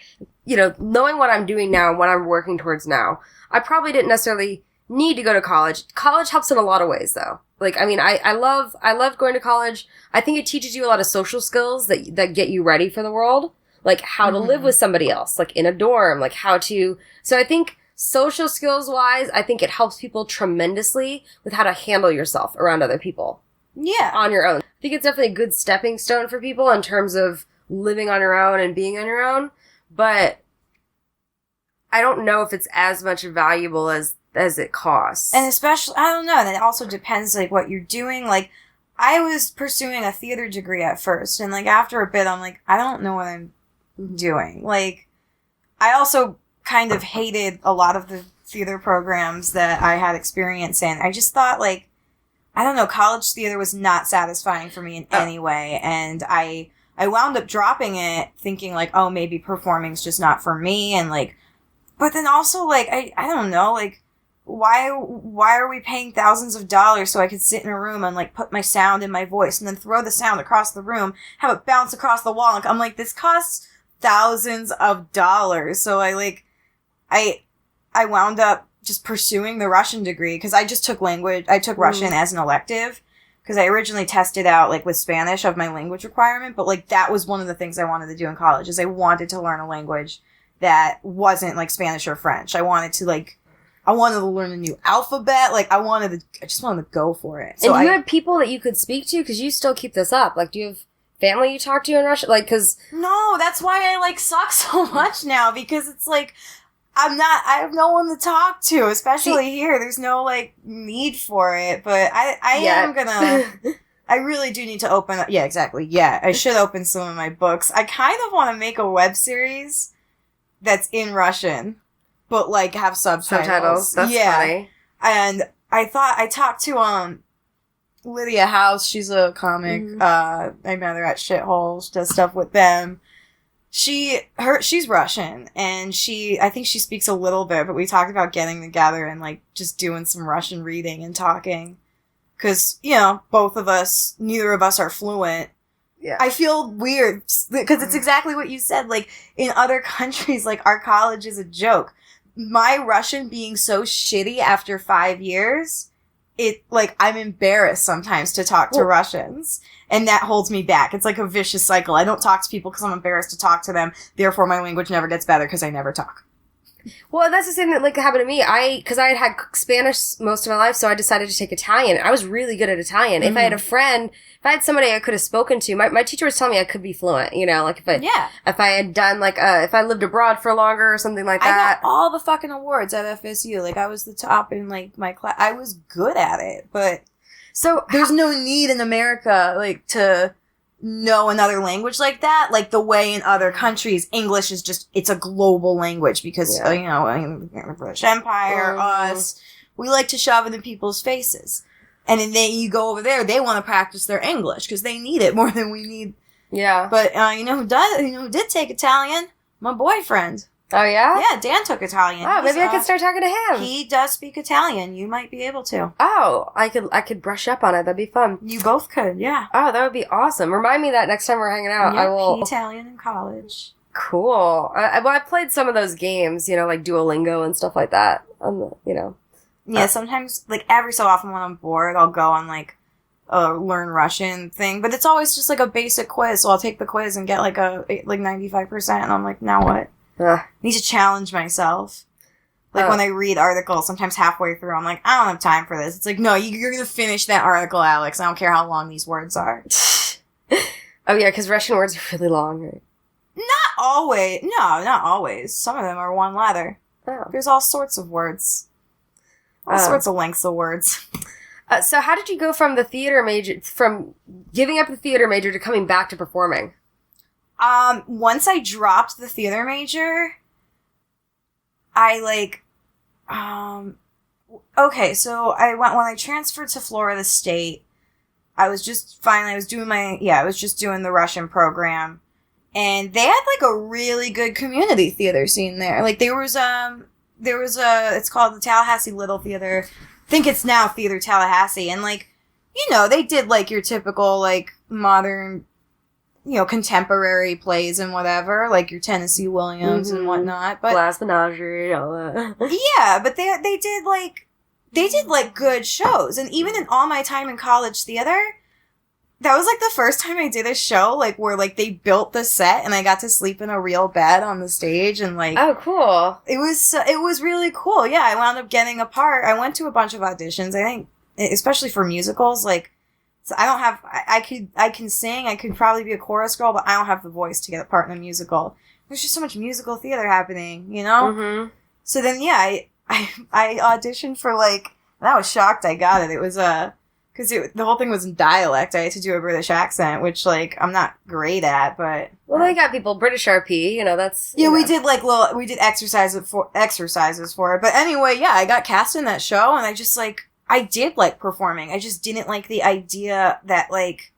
You know, knowing what I'm doing now and what I'm working towards now, I probably didn't necessarily need to go to college. College helps in a lot of ways, though. Like, I mean, I love going to college. I think it teaches you a lot of social skills that get you ready for the world. Like, how to live with somebody else, like, in a dorm, like, so I think social skills wise, I think it helps people tremendously with how to handle yourself around other people. Yeah. On your own. I think it's definitely a good stepping stone for people in terms of living on your own and being on your own. But I don't know if it's as much valuable as it costs. And especially, I don't know, and it also depends, like, what you're doing. Like, I was pursuing a theater degree at first, and, like, after a bit, I'm like, I don't know what I'm doing. Like, I also kind of hated a lot of the theater programs that I had experience in. I just thought, like, I don't know, college theater was not satisfying for me in any way, and I wound up dropping it thinking, like, oh, maybe performing's just not for me, and, like, but then also, like, I don't know, like, why are we paying thousands of dollars so I could sit in a room and, like, put my sound in my voice and then throw the sound across the room, have it bounce across the wall, and I'm like, this costs thousands of dollars, so I wound up just pursuing the Russian degree, because I just took language. I took Russian as an elective, because I originally tested out, like, with Spanish of my language requirement, but, like, that was one of the things I wanted to do in college, is I wanted to learn a language that wasn't, like, Spanish or French. I wanted to learn a new alphabet. Like, I just wanted to go for it. So and you had people that you could speak to? Because you still keep this up. Like, do you have family you talk to in Russia? Like, because... No, that's why I, like, suck so much now, because it's, like, I have no one to talk to, especially here. There's no, like, need for it, but I am gonna... I really do need to open up... Yeah, exactly. Yeah, I should open some of my books. I kind of want to make a web series that's in Russian, but, like, have subtitles. That's funny. And I talked to, Lydia House. She's a comic. I met her at Shithole. She does stuff with them. She's Russian, and I think she speaks a little bit, but we talked about getting together and, like, just doing some Russian reading and talking. 'Cause, you know, neither of us are fluent. Yeah. I feel weird, because it's exactly what you said. Like, in other countries, like, our college is a joke. My Russian being so shitty after 5 years, I'm embarrassed sometimes to talk to Russians. And that holds me back. It's like a vicious cycle. I don't talk to people because I'm embarrassed to talk to them. Therefore, my language never gets better because I never talk. Well, that's the same that, like, happened to me. Because I had Spanish most of my life, so I decided to take Italian. I was really good at Italian. If I had a friend, if I had somebody I could have spoken to, my teacher was telling me I could be fluent, you know, like, if I had done, like, if I lived abroad for longer or something like that. I got all the fucking awards at FSU. Like, I was the top in, like, my class. I was good at it, but... So, there's no need in America, like, to know another language like that. Like, the way in other countries, English is just, it's a global language because, you know, the British Empire, us, we like to shove it in people's faces. And then you go over there, they want to practice their English because they need it more than we need. Yeah. But, you know who did take Italian? My boyfriend. Oh, yeah? Yeah, Dan took Italian. Oh, maybe I could start talking to him. He does speak Italian. You might be able to. Oh, I could brush up on it. That'd be fun. You both could, yeah. Oh, that would be awesome. Remind me that next time we're hanging out. Yep, I will. Italian in college. Cool. I played some of those games, you know, like Duolingo and stuff like that. You know. Yeah, sometimes, like, every so often when I'm bored, I'll go on, like, a learn Russian thing. But it's always just, like, a basic quiz. So I'll take the quiz and get, like, 95%. And I'm like, now what? I need to challenge myself. Like, when I read articles, sometimes halfway through, I'm like, I don't have time for this. It's like, no, you're going to finish that article, Alex. I don't care how long these words are. Oh, yeah, because Russian words are really long, right? Not always. No, not always. Some of them are one letter. Oh. There's all sorts of words. All sorts of lengths of words. So how did you go from from giving up the theater major to coming back to performing? Once I dropped the theater major, I, like, okay, so when I transferred to Florida State, I was just doing the Russian program, and they had, like, a really good community theater scene there. Like, it's called the Tallahassee Little Theater. I think it's now Theater Tallahassee, and, like, you know, they did, like, your typical, like, modern, you know, contemporary plays and whatever, like your Tennessee Williams and whatnot. But Glass Menagerie, all that. Yeah, but they did good shows. And even in all my time in college theater, that was, like, the first time I did a show, like, where, like, they built the set and I got to sleep in a real bed on the stage and, like... Oh, cool. It was really cool. Yeah, I wound up getting a part. I went to a bunch of auditions, I think, especially for musicals, like... So I don't have, I can sing, I could probably be a chorus girl, but I don't have the voice to get a part in a musical. There's just so much musical theater happening, you know? Mm-hmm. So then, yeah, I auditioned for, like, and I was shocked I got it. It was, because the whole thing was in dialect. I had to do a British accent, which, like, I'm not great at, but... Well, they got people, British RP, you know, that's... Yeah, we did, like, we did exercises for it. But anyway, yeah, I got cast in that show, and I just, like... I did like performing. I just didn't like the idea that, like,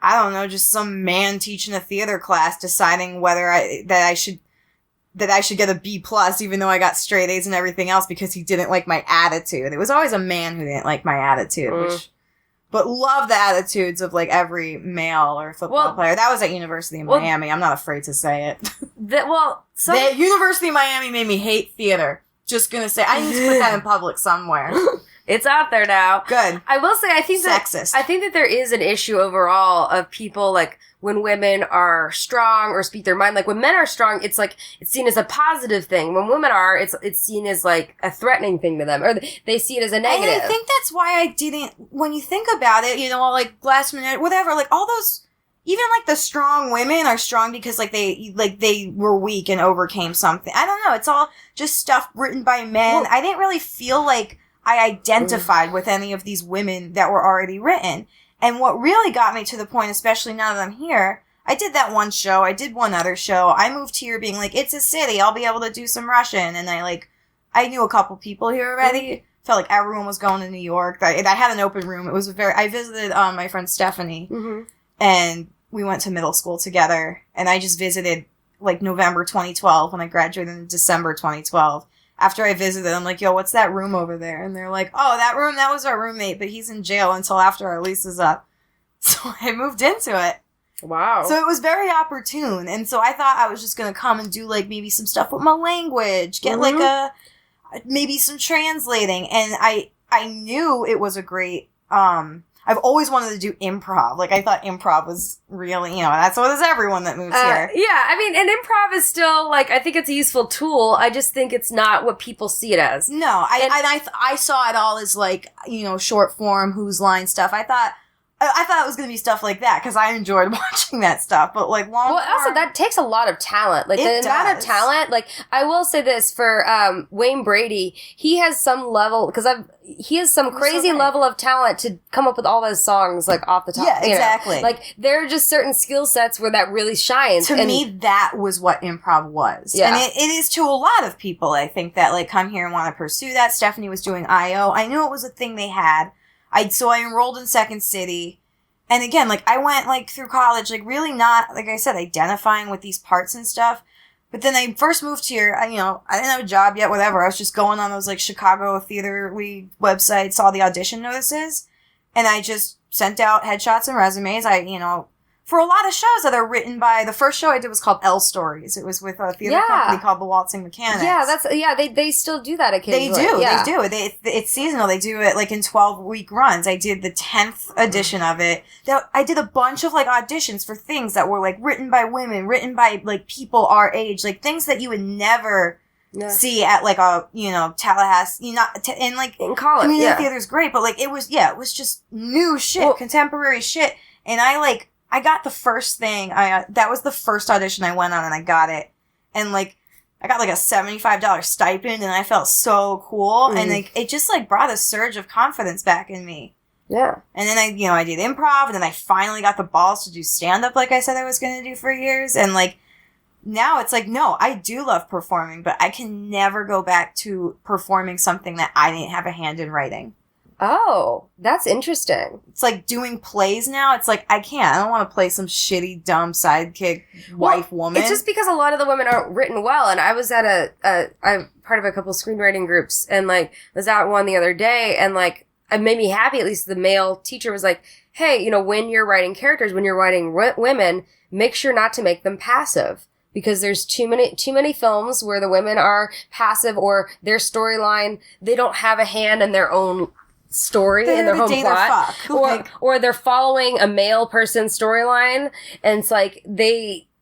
I don't know, just some man teaching a theater class deciding whether I should get a B+, even though I got straight A's and everything else, because he didn't like my attitude. It was always a man who didn't like my attitude, but love the attitudes of, like, every male or football player. That was at University of Miami. I'm not afraid to say it. The University of Miami made me hate theater. Just gonna say, I need to put that in public somewhere. It's out there now. Good. I will say, I think that there is an issue overall of people, like, when women are strong or speak their mind. Like, when men are strong, it's like, it's seen as a positive thing. When women are, it's seen as, like, a threatening thing to them. Or they see it as a negative. And I think that's why I didn't, when you think about it, you know, like, last minute, whatever, like, all those, even, like, the strong women are strong because, like, they were weak and overcame something. I don't know. It's all just stuff written by men. Well, I didn't really feel like I identified with any of these women that were already written. And what really got me to the point, especially now that I'm here, I did that one show. I did one other show. I moved here being like, it's a city. I'll be able to do some Russian. And I knew a couple people here already. Felt like everyone was going to New York. I had an open room. It was I visited my friend Stephanie. Mm-hmm. And we went to middle school together. And I just visited like November 2012 when I graduated in December 2012. After I visited, I'm like, yo, what's that room over there? And they're like, oh, that room, that was our roommate, but he's in jail until after our lease is up. So I moved into it. Wow. So it was very opportune. And so I thought I was just going to come and do, like, maybe some stuff with my language, get, like, maybe some translating. And I knew it was a great, I've always wanted to do improv. Like, I thought improv was really, you know, that's what is everyone that moves here. Yeah, I mean, and improv is still, like, I think it's a useful tool. I just think it's not what people see it as. No, I saw it all as, like, you know, short form, whose line stuff. I thought it was going to be stuff like that, because I enjoyed watching that stuff, but, like, long form... Well, also, that takes a lot of talent. Like, the amount of talent, like, I will say this, for Wayne Brady, he has some level, because he has some crazy level of talent to come up with all those songs, like, off the top. Yeah, exactly. You know? Like, there are just certain skill sets where that really shines. To me, that was what improv was. Yeah. And it is to a lot of people, I think, that, like, come here and want to pursue that. Stephanie was doing I.O. I knew it was a thing they had. So I enrolled in Second City. And again, like, I went, like, through college, like, really not, like I said, identifying with these parts and stuff. But then I first moved here, I didn't have a job yet, whatever. I was just going on those, like, Chicago Theater League websites, saw the audition notices, and I just sent out headshots and resumes. For a lot of shows that are written by, the first show I did was called L Stories. It was with a theater company called The Waltzing Mechanics. Yeah, they still do that occasionally. They do. It's seasonal. They do it, like, in 12-week runs. I did the 10th edition of it. I did a bunch of, like, auditions for things that were, like, written by women, written by, like, people our age, like, things that you would never see at, like, a, Tallahassee, and, like, in college, community theater's great, but, like, it was just new shit, contemporary shit, and I got the first thing, that was the first audition I went on, and I got it. And, like, I got, like, a $75 stipend, and I felt so cool. And, like, it just, like, brought a surge of confidence back in me. Yeah. And then I did improv, and then I finally got the balls to do stand-up like I said I was going to do for years. And, like, now it's like, no, I do love performing, but I can never go back to performing something that I didn't have a hand in writing. Oh, that's interesting. It's like doing plays now. It's like, I can't. I don't want to play some shitty, dumb sidekick wife woman. It's just because a lot of the women aren't written well. And I was at I'm part of a couple screenwriting groups, and, like, was at one the other day, and, like, it made me happy. At least the male teacher was like, hey, when you're writing characters, when you're writing women, make sure not to make them passive. Because there's too many films where the women are passive, or their storyline, they don't have a hand in their own story in their home plot, or they're following a male person's storyline, and it's like and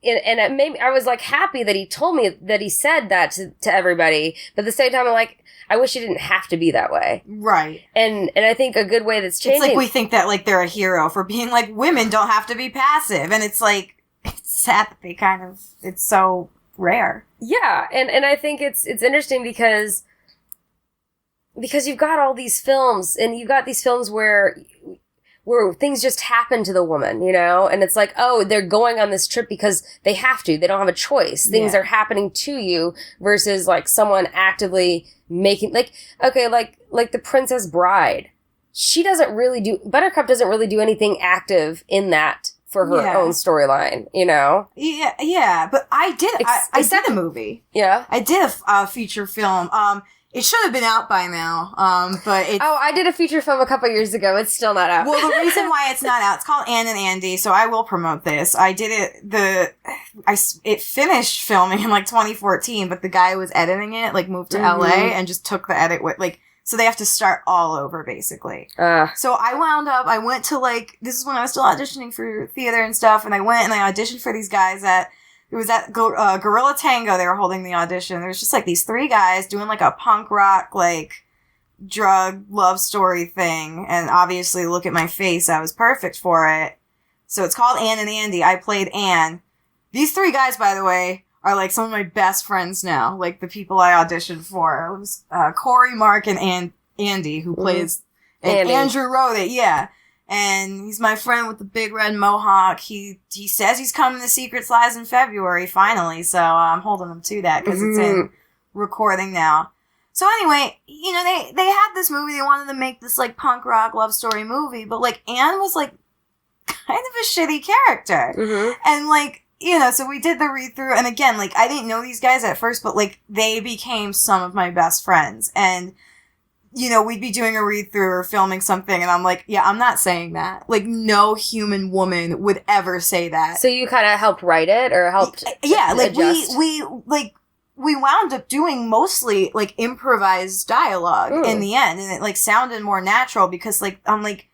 it made me, I was, like, happy that he told me that he said that to everybody, but at the same time I'm like, I wish it didn't have to be that way. Right. And I think a good way that's changing, it's like we think that, like, they're a hero for being like, women don't have to be passive, and it's like, it's sad that they it's so rare. Yeah, and I think it's interesting because you've got all these films, and you've got these films where things just happen to the woman, and it's like, oh, they're going on this trip because they have to. They don't have a choice. Things are happening to you versus, like, someone actively making, like, okay, like The Princess Bride. Buttercup doesn't really do anything active in that for her own storyline, Yeah, but I did a movie. Yeah. I did a feature film. It should have been out by now, but it's... Oh, I did a feature film a couple years ago. It's still not out. Well, the reason why it's not out, it's called Ann and Andy, so I will promote this. I did it, it finished filming in, like, 2014, but the guy who was editing it, like, moved to LA and just took the edit with, like, So they have to start all over, basically. So I went to, like, this is when I was still auditioning for theater and stuff, and I went and I auditioned for these guys it was at Gorilla Tango. They were holding the audition. There was just, like, these 3 guys doing, like, a punk rock, like, drug love story thing. And obviously, look at my face. I was perfect for it. So it's called Ann and Andy. I played Ann. These 3 guys, by the way, are, like, some of my best friends now. Like, the people I auditioned for. It was Corey, Mark, and Andy, who plays... And Andrew wrote it, yeah. And he's my friend with the big red mohawk. He says he's coming to Secret Slides in February, finally. So I'm holding him to that, because it's in recording now. So anyway, you know, they had this movie. They wanted to make this, like, punk rock love story movie. But, like, Anne was, like, kind of a shitty character. And, like... You know, so we did the read-through, and again, like, I didn't know these guys at first, but, like, they became some of my best friends, and, you know, we'd be doing a read-through or filming something, and I'm like, yeah, I'm not saying that. Like, no human woman would ever say that. So you kind of helped write it, or helped Yeah, like, adjust? we wound up doing mostly, like, improvised dialogue in the end, and it, like, sounded more natural, because, like, I'm like,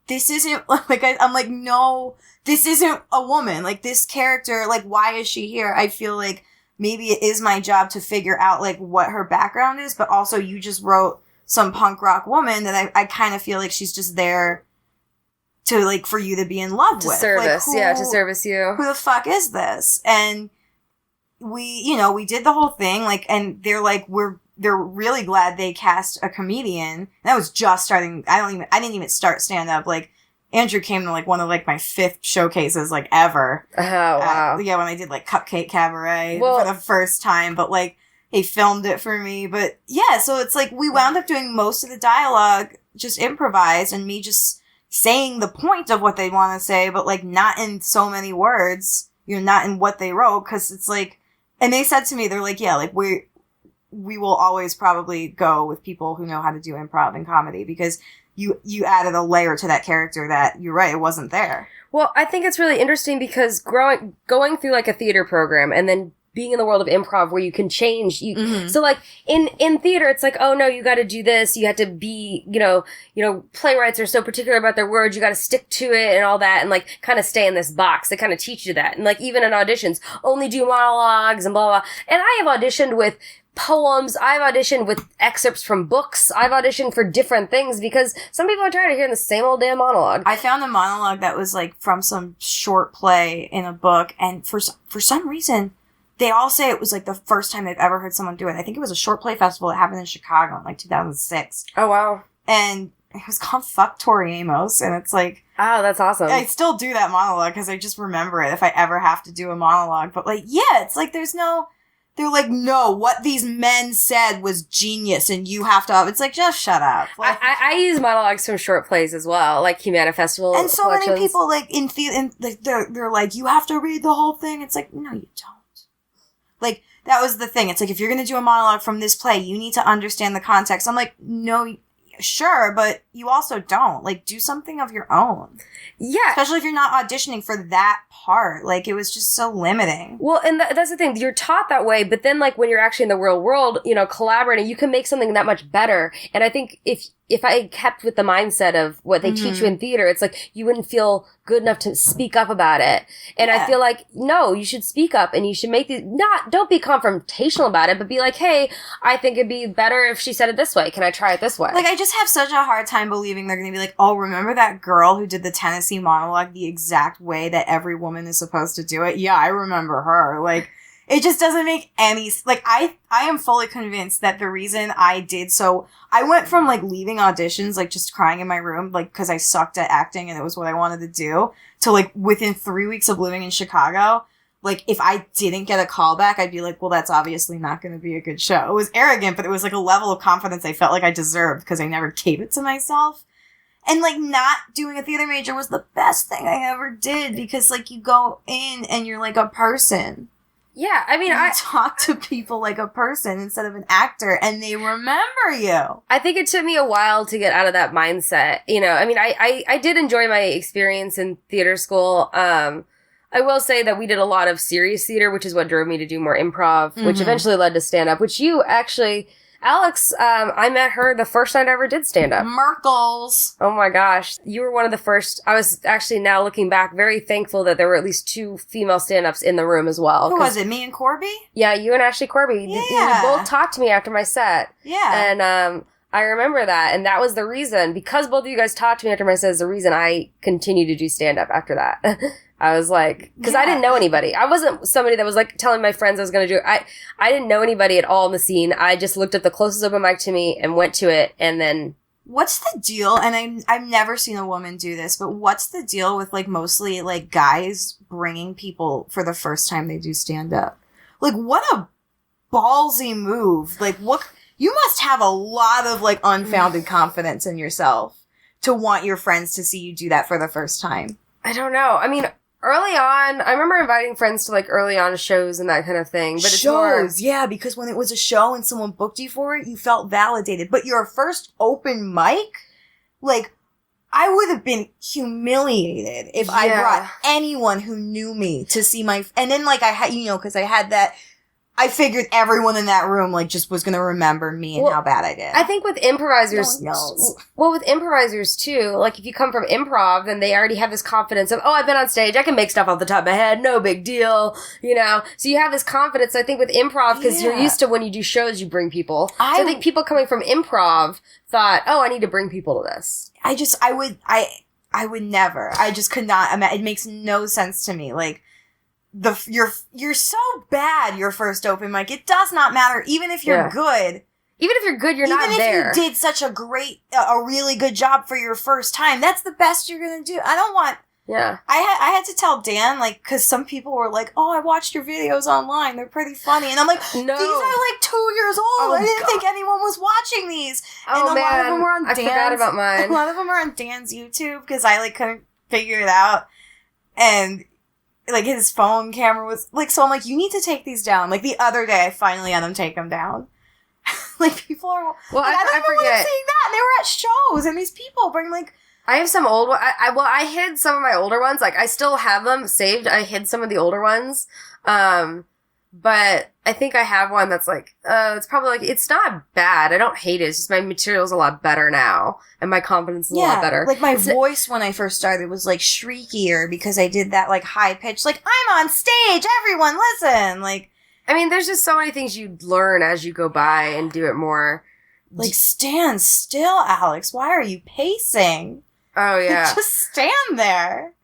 this isn't, like, I'm like, no... This isn't a woman. Like, this character, like, why is she here? I feel like maybe it is my job to figure out, like, what her background is, but also you just wrote some punk rock woman that I kind of feel like she's just there to, like, for you to be in love with. Service, like, to service you. Who the fuck is this? And we did the whole thing, like, and they're like, they're really glad they cast a comedian. And that was just starting, I didn't even start stand-up, like, Andrew came to, like, one of, like, my 5th showcases, like, ever. Oh, wow. Yeah, when I did, like, Cupcake Cabaret for the first time. But, like, he filmed it for me. But, yeah, so it's, like, we wound up doing most of the dialogue just improvised. And me just saying the point of what they want to say. But, like, not in so many words. You know, not in what they wrote. Because it's, like... And they said to me, they're like, yeah, like, we will always probably go with people who know how to do improv and comedy. Because... You added a layer to that character that, you're right, it wasn't there. Well, I think it's really interesting because going through, like, a theater program and then being in the world of improv where you can change. So, like, in theater, it's like, oh, no, you got to do this. You have to be, you know, playwrights are so particular about their words. You got to stick to it and all that and, like, kind of stay in this box. They kind of teach you that. And, like, even in auditions, only do monologues and blah, blah. And I have auditioned with poems. I've auditioned with excerpts from books. I've auditioned for different things because some people are tired of hearing the same old damn monologue. I found a monologue that was, like, from some short play in a book, and for some reason, they all say it was, like, the first time they've ever heard someone do it. I think it was a short play festival that happened in Chicago in, like, 2006. Oh, wow. And it was called Fuck Tori Amos, and it's, like... Oh, that's awesome. I still do that monologue because I just remember it if I ever have to do a monologue. But, like, yeah, it's, like, there's no... They're like, no, what these men said was genius, and you have to... It's like, just shut up. Like, I use monologues from short plays as well, like Humana Festival and so many people, like, in theater, like, they're like, you have to read the whole thing. It's like, no, you don't. Like, that was the thing. It's like, if you're going to do a monologue from this play, you need to understand the context. I'm like, no, sure, but you also don't. Like, do something of your own. Yeah. Especially if you're not auditioning for that part. Like, it was just so limiting. Well, and that's the thing. You're taught that way, but then, like, when you're actually in the real world, you know, collaborating, you can make something that much better. And I think if I kept with the mindset of what they teach you in theater, it's like you wouldn't feel good enough to speak up about it. And I feel like, no, you should speak up and you should make these, don't be confrontational about it, but be like, hey, I think it'd be better if she said it this way. Can I try it this way? Like, I just have such a hard time believing they're going to be like, oh, remember that girl who did the Tennessee monologue the exact way that every woman is supposed to do it? Yeah, I remember her. Like, it just doesn't make any... Like, I am fully convinced that the reason I did so... I went from, like, leaving auditions, like, just crying in my room, like, because I sucked at acting and it was what I wanted to do, to, like, within 3 weeks of living in Chicago, like, if I didn't get a call back, I'd be like, well, that's obviously not going to be a good show. It was arrogant, but it was, like, a level of confidence I felt like I deserved because I never gave it to myself. And, like, not doing a theater major was the best thing I ever did because, like, you go in and you're, like, a person. Yeah, I mean, I talk to people like a person instead of an actor, and they remember you. I think it took me a while to get out of that mindset. You know, I mean, I did enjoy my experience in theater school. I will say that we did a lot of serious theater, which is what drove me to do more improv, which eventually led to stand-up, which you actually... Alex, I met her the first night I ever did stand-up. Merkles. Oh my gosh. You were one of the first. I was actually, now looking back, very thankful that there were at least 2 female stand-ups in the room as well. Who was it, me and Corby? Yeah, you and Ashley Corby. Yeah. You both talked to me after my set. Yeah. And I remember that, and that was the reason, because both of you guys talked to me after my set is the reason I continued to do stand-up after that. I was like, because I didn't know anybody. I wasn't somebody that was like telling my friends I was going to do it. I didn't know anybody at all in the scene. I just looked at the closest open mic to me and went to it, and then... What's the deal? And I've never seen a woman do this, but what's the deal with, like, mostly, like, guys bringing people for the first time they do stand-up? Like, what a ballsy move. Like, what... You must have a lot of, like, unfounded confidence in yourself to want your friends to see you do that for the first time. I don't know. I mean... Early on, I remember inviting friends to, like, early on shows and that kind of thing. But it's shows, yeah, because when it was a show and someone booked you for it, you felt validated. But your first open mic, like, I would have been humiliated if I brought anyone who knew me to see my... And then, like, I had, because I had that... I figured everyone in that room, like, just was going to remember me and how bad I did. I think with improvisers... No one knows. Well, with improvisers, too, like, if you come from improv, then they already have this confidence of, oh, I've been on stage, I can make stuff off the top of my head, no big deal, So you have this confidence, I think, with improv, because you're used to when you do shows, you bring people. So I think people coming from improv thought, oh, I need to bring people to this. I would never. I just could not imagine. It makes no sense to me. Like, you're so bad your first open mic. It does not matter, even if you're good. Even if you're good, you're not there. Even if you did such a really good job for your first time, that's the best you're gonna do. I don't want... Yeah. I had to tell Dan, like, because some people were like, oh, I watched your videos online. They're pretty funny. And I'm like, no. These are like 2 years old. Oh, I didn't think anyone was watching these. Oh, and a lot of them were on I forgot about mine. A lot of them are on Dan's YouTube because I, like, couldn't figure it out. And... like, his phone camera was, like, so I'm like, you need to take these down. Like, the other day, I finally had him take them down. Like, people are, well, like, I don't remember forget. seeing that. And they were at shows, and these people bring, like... I have some old ones. I hid some of my older ones. Like, I still have them saved. I hid some of the older ones. But I think I have one that's like, it's probably like, it's not bad. I don't hate it. It's just my material's a lot better now. And my confidence is a lot better. Like my voice when I first started was like shriekier because I did that like high pitch, like, I'm on stage, everyone listen. Like, I mean, there's just so many things you learn as you go by and do it more. Like, stand still, Alex. Why are you pacing? Oh, yeah. Just stand there.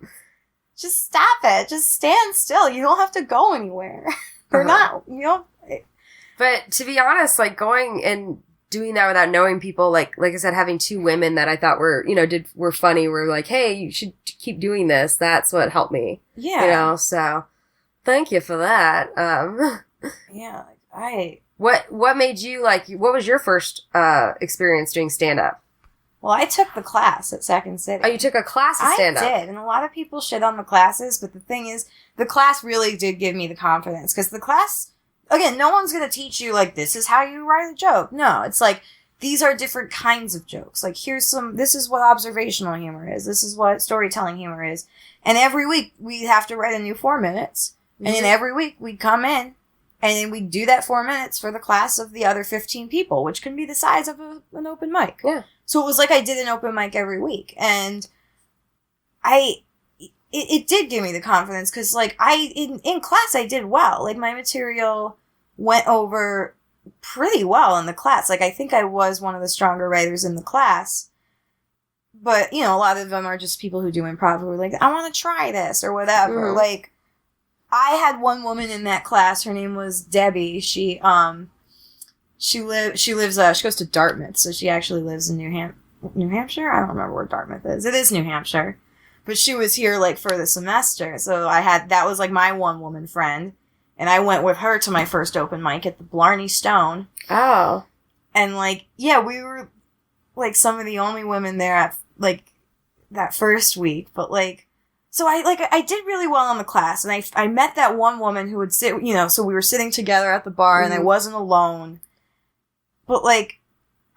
Just stop it. Just stand still. You don't have to go anywhere. Or not, But to be honest, like, going and doing that without knowing people, like I said, having two women that I thought were, were funny, were like, hey, you should keep doing this. That's what helped me. Yeah. So thank you for that. Yeah, What made you, like, what was your first experience doing stand-up? Well, I took the class at Second City. Oh, you took a class of stand-up? I did, and a lot of people shit on the classes, but the thing is, the class really did give me the confidence, because the class, again, no one's going to teach you, like, this is how you write a joke. No, it's like, these are different kinds of jokes. Like, this is what observational humor is. This is what storytelling humor is. And every week, we'd have to write a new 4 minutes, and then every week, we'd come in, and then we'd do that 4 minutes for the class of the other 15 people, which can be the size of an open mic. Yeah. So it was like I did an open mic every week. And it did give me the confidence because, like, in class I did well. Like, my material went over pretty well in the class. Like, I think I was one of the stronger writers in the class. But, a lot of them are just people who do improv who are like, I want to try this or whatever. Mm-hmm. Like, I had one woman in that class. Her name was Debbie. She goes to Dartmouth, so she actually lives in New Hampshire? I don't remember where Dartmouth is. It is New Hampshire. But she was here, like, for the semester, so that was, like, my one-woman friend, and I went with her to my first open mic at the Blarney Stone. Oh. And, like, yeah, we were, like, some of the only women there at, like, that first week, but, like, so I did really well in the class, and I met that one woman who would sit, so we were sitting together at the bar, and I wasn't alone. But, like,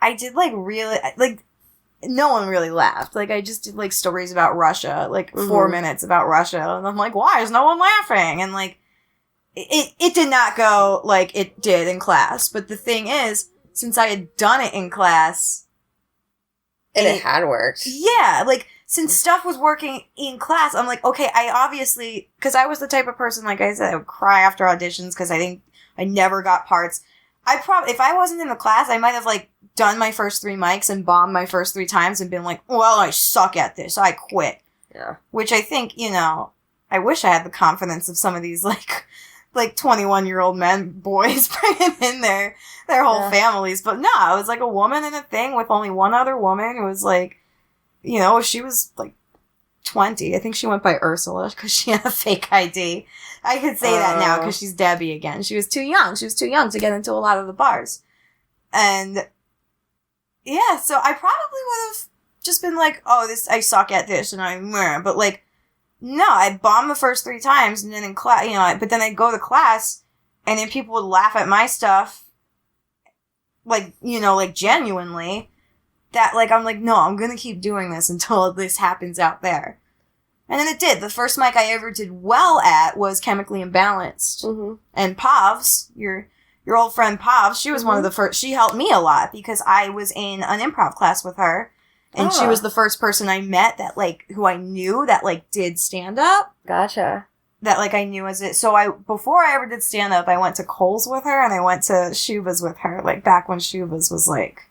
I did, like, really, like, no one really laughed. Like, I just did, like, stories about Russia, like, 4 minutes about Russia. And I'm like, why is no one laughing? And, like, it did not go like it did in class. But the thing is, since I had done it in class. And it had worked. Yeah, like, since stuff was working in class, I'm like, okay, I obviously, because I was the type of person, like I said, I would cry after auditions because I think I never got parts. If I wasn't in the class, I might have, like, done my first 3 mics and bombed my first 3 times and been like, well, I suck at this, I quit. Yeah. Which I think, I wish I had the confidence of some of these, like 21-year-old boys bringing in their whole families. But no, it was like a woman in a thing with only one other woman who was like, she was like 20. I think she went by Ursula because she had a fake ID. I could say that now because she's Debbie again. She was too young. She was too young to get into a lot of the bars. And yeah, so I probably would have just been like, oh, I suck at this and but like, no, I bombed the first 3 times and then in class, but then I'd go to class and then people would laugh at my stuff, like, like genuinely, that, like, I'm like, no, I'm gonna keep doing this until this happens out there. And then it did. The first mic I ever did well at was Chemically Imbalanced. Mm-hmm. And Pavs, your old friend Pavs, she was one of the first, she helped me a lot because I was in an improv class with her. And she was the first person I met that, like, who I knew that, like, did stand-up. Gotcha. That, like, I knew as it. So before I ever did stand-up, I went to Kohl's with her, and I went to Shuba's with her, like, back when Shuba's was, like,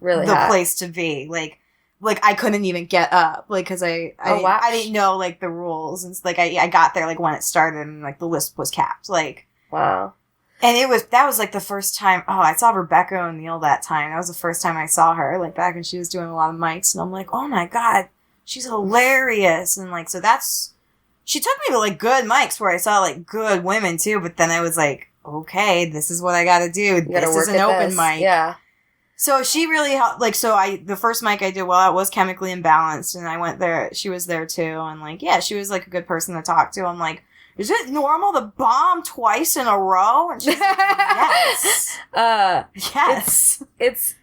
really the hot. place to be. Like, I couldn't even get up, like, because I didn't know, like, the rules. And, like, I got there, like, when it started, and, like, the list was capped. Like, wow. And that was, like, the first time, I saw Rebecca O'Neill that time. That was the first time I saw her, like, back when she was doing a lot of mics. And I'm like, oh, my God, she's hilarious. And, like, so she took me to, like, good mics where I saw, like, good women, too. But then I was like, okay, this is what I gotta do. This is an open mic. Yeah. So she really helped, like, the first mic I did well, it was Chemically Imbalanced. And I went there, she was there, too. And, like, yeah, she was, like, a good person to talk to. I'm like, is it normal to bomb twice in a row? And she's like, yes. Yes. It's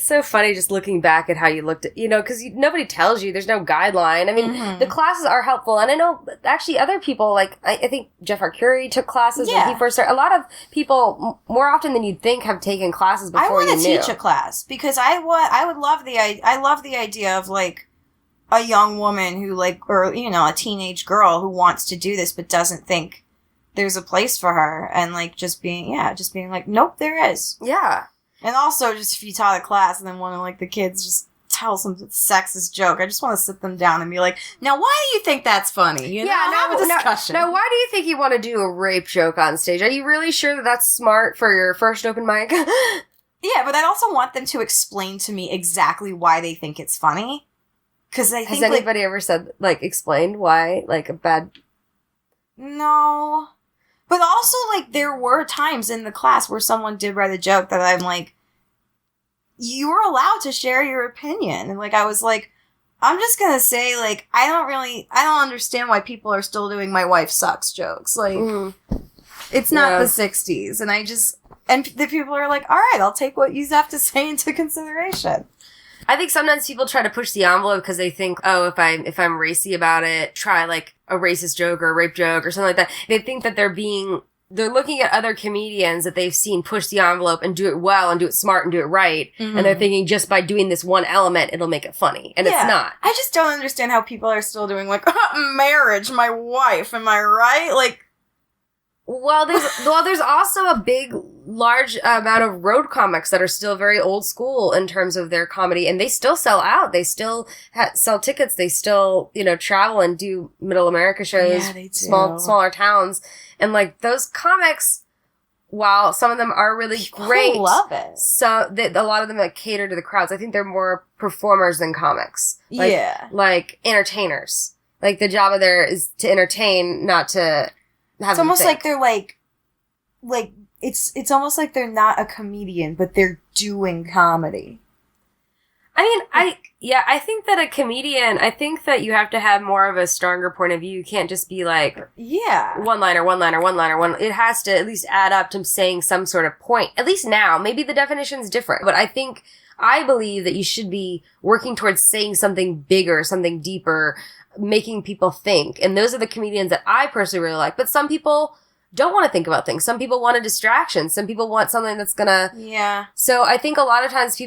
so funny just looking back at how you looked at, because nobody tells you. There's no guideline. I mean, the classes are helpful. And I know, actually, other people, like, I think Jeff Arcuri took classes when he first started. A lot of people, more often than you'd think, have taken classes before you knew. I want to teach a class because I would love I love the idea of, like, a young woman who, like, or, a teenage girl who wants to do this but doesn't think there's a place for her. And, like, just being like, nope, there is. Yeah. And also, just if you taught a class and then one of, like, the kids just tell some sexist joke, I just want to sit them down and be like, now, why do you think that's funny? Have a discussion. Now, why do you think you want to do a rape joke on stage? Are you really sure that that's smart for your first open mic? Yeah, but I also want them to explain to me exactly why they think it's funny. Because I think, has anybody ever said, like, explained why, like, a bad... No. But also, like, there were times in the class where someone did write a joke that I'm like, you were allowed to share your opinion. And, like, I was like, I'm just gonna say, like, I don't understand why people are still doing my wife sucks jokes. Like, it's not the 60s. And the people are like, all right, I'll take what you have to say into consideration. I think sometimes people try to push the envelope because they think, oh, if I'm racy about it, try, like, a racist joke or a rape joke or something like that. They think that they're looking at other comedians that they've seen push the envelope and do it well and do it smart and do it right. Mm-hmm. And they're thinking just by doing this one element, it'll make it funny. And it's not. I just don't understand how people are still doing, like, marriage, my wife, am I right? Like, well, there's also a large amount of road comics that are still very old school in terms of their comedy, and they still sell out. They still sell tickets. They still, travel and do middle America shows, yeah, they do. Smaller towns. And, like, those comics, while some of them are really great, love it. So a lot of them, like, cater to the crowds. I think they're more performers than comics. Like entertainers. Like, the job of there is to entertain, not to have It's almost like they're like it's almost like they're not a comedian, but they're doing comedy. I mean, I think that a comedian, I think that you have to have more of a stronger point of view. You can't just be like, one-liner. It has to at least add up to saying some sort of point. At least now. Maybe the definition's different. But I believe that you should be working towards saying something bigger, something deeper, making people think. And those are the comedians that I personally really like. But some people, don't want to think about things. Some people want a distraction. Some people want something that's gonna... Yeah. So I think a lot of times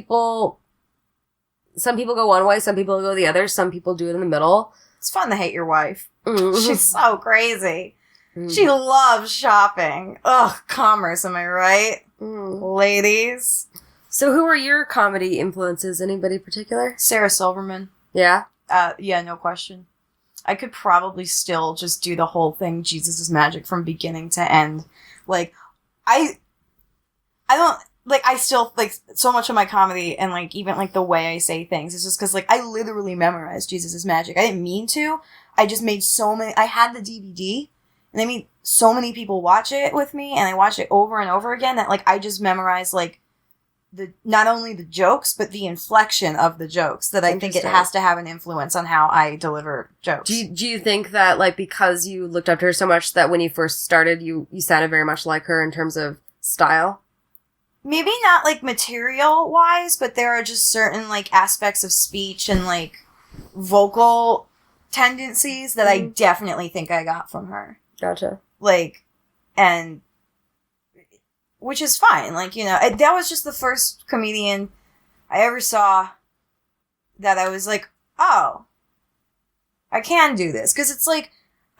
some people go one way, some people go the other, some people do it in the middle. It's fun to hate your wife. Mm-hmm. She's so crazy. She loves shopping. Ugh, commerce, am I right? Ladies. So who are your comedy influences? Anybody particular? Sarah Silverman. Yeah? Yeah, no question. I could probably still just do the whole thing, Jesus is Magic, from beginning to end. Like, I don't, like, I still, like, so much of my comedy and, like, even, like, the way I say things is just because, like, I literally memorized Jesus is Magic. I didn't mean to. I just made I had the DVD, and I made so many people watch it with me, and I watched it over and over again that, like, I just memorized, like, not only the jokes, but the inflection of the jokes, that I think it has to have an influence on how I deliver jokes. Do you think that, like, because you looked up to her so much that when you first started, you sounded very much like her in terms of style? Maybe not, like, material-wise, but there are just certain, like, aspects of speech and, like, vocal tendencies that I definitely think I got from her. Gotcha. Like, and... which is fine. Like, you know, that was just the first comedian I ever saw that I was like, oh, I can do this. Because it's like,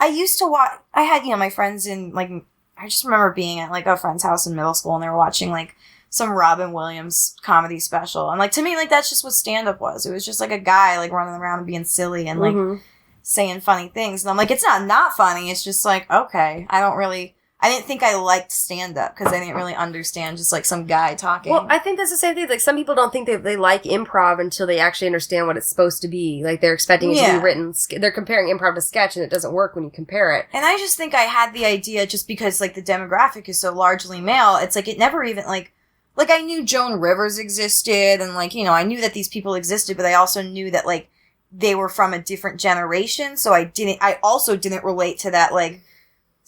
I used to watch, I had, you know, my friends in, like, I just remember being at, like, a friend's house in middle school, and they were watching, like, some Robin Williams comedy special. And, like, to me, like, that's just what stand-up was. It was just, like, a guy, like, running around and being silly and, like, saying funny things. And I'm like, it's not funny. It's just, like, okay, I didn't think I liked stand-up because I didn't really understand just, like, some guy talking. Well, I think that's the same thing. Like, some people don't think they like improv until they actually understand what it's supposed to be. Like, they're expecting it to be written. They're comparing improv to sketch, and it doesn't work when you compare it. And I just think I had the idea just because, like, the demographic is so largely male. It's, like, it never even, like, I knew Joan Rivers existed, and, like, you know, I knew that these people existed, but I also knew that, like, they were from a different generation, so I also didn't relate to that, like,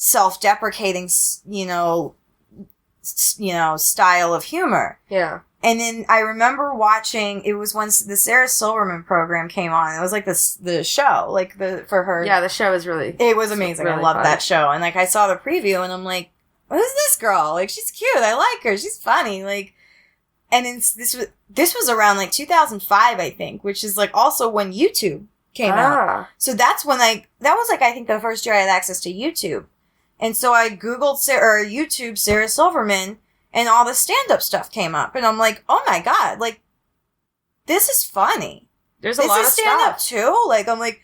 self-deprecating, you know, style of humor. Yeah. And then I remember watching, it was once the Sarah Silverman program came on. It was like the show, like for her. Yeah, the show was it was amazing. Really I loved fun. that show. And like I saw the preview and I'm like, who's this girl? Like, she's cute. I like her. She's funny. Like, and this was around like 2005, I think, which is like also when YouTube came out. So that's when that was like, I think the first year I had access to YouTube. And so I Googled YouTube Sarah Silverman, and all the stand-up stuff came up. And I'm like, oh my God, like, this is funny. There's a lot of stand-up stuff too. Like, I'm like,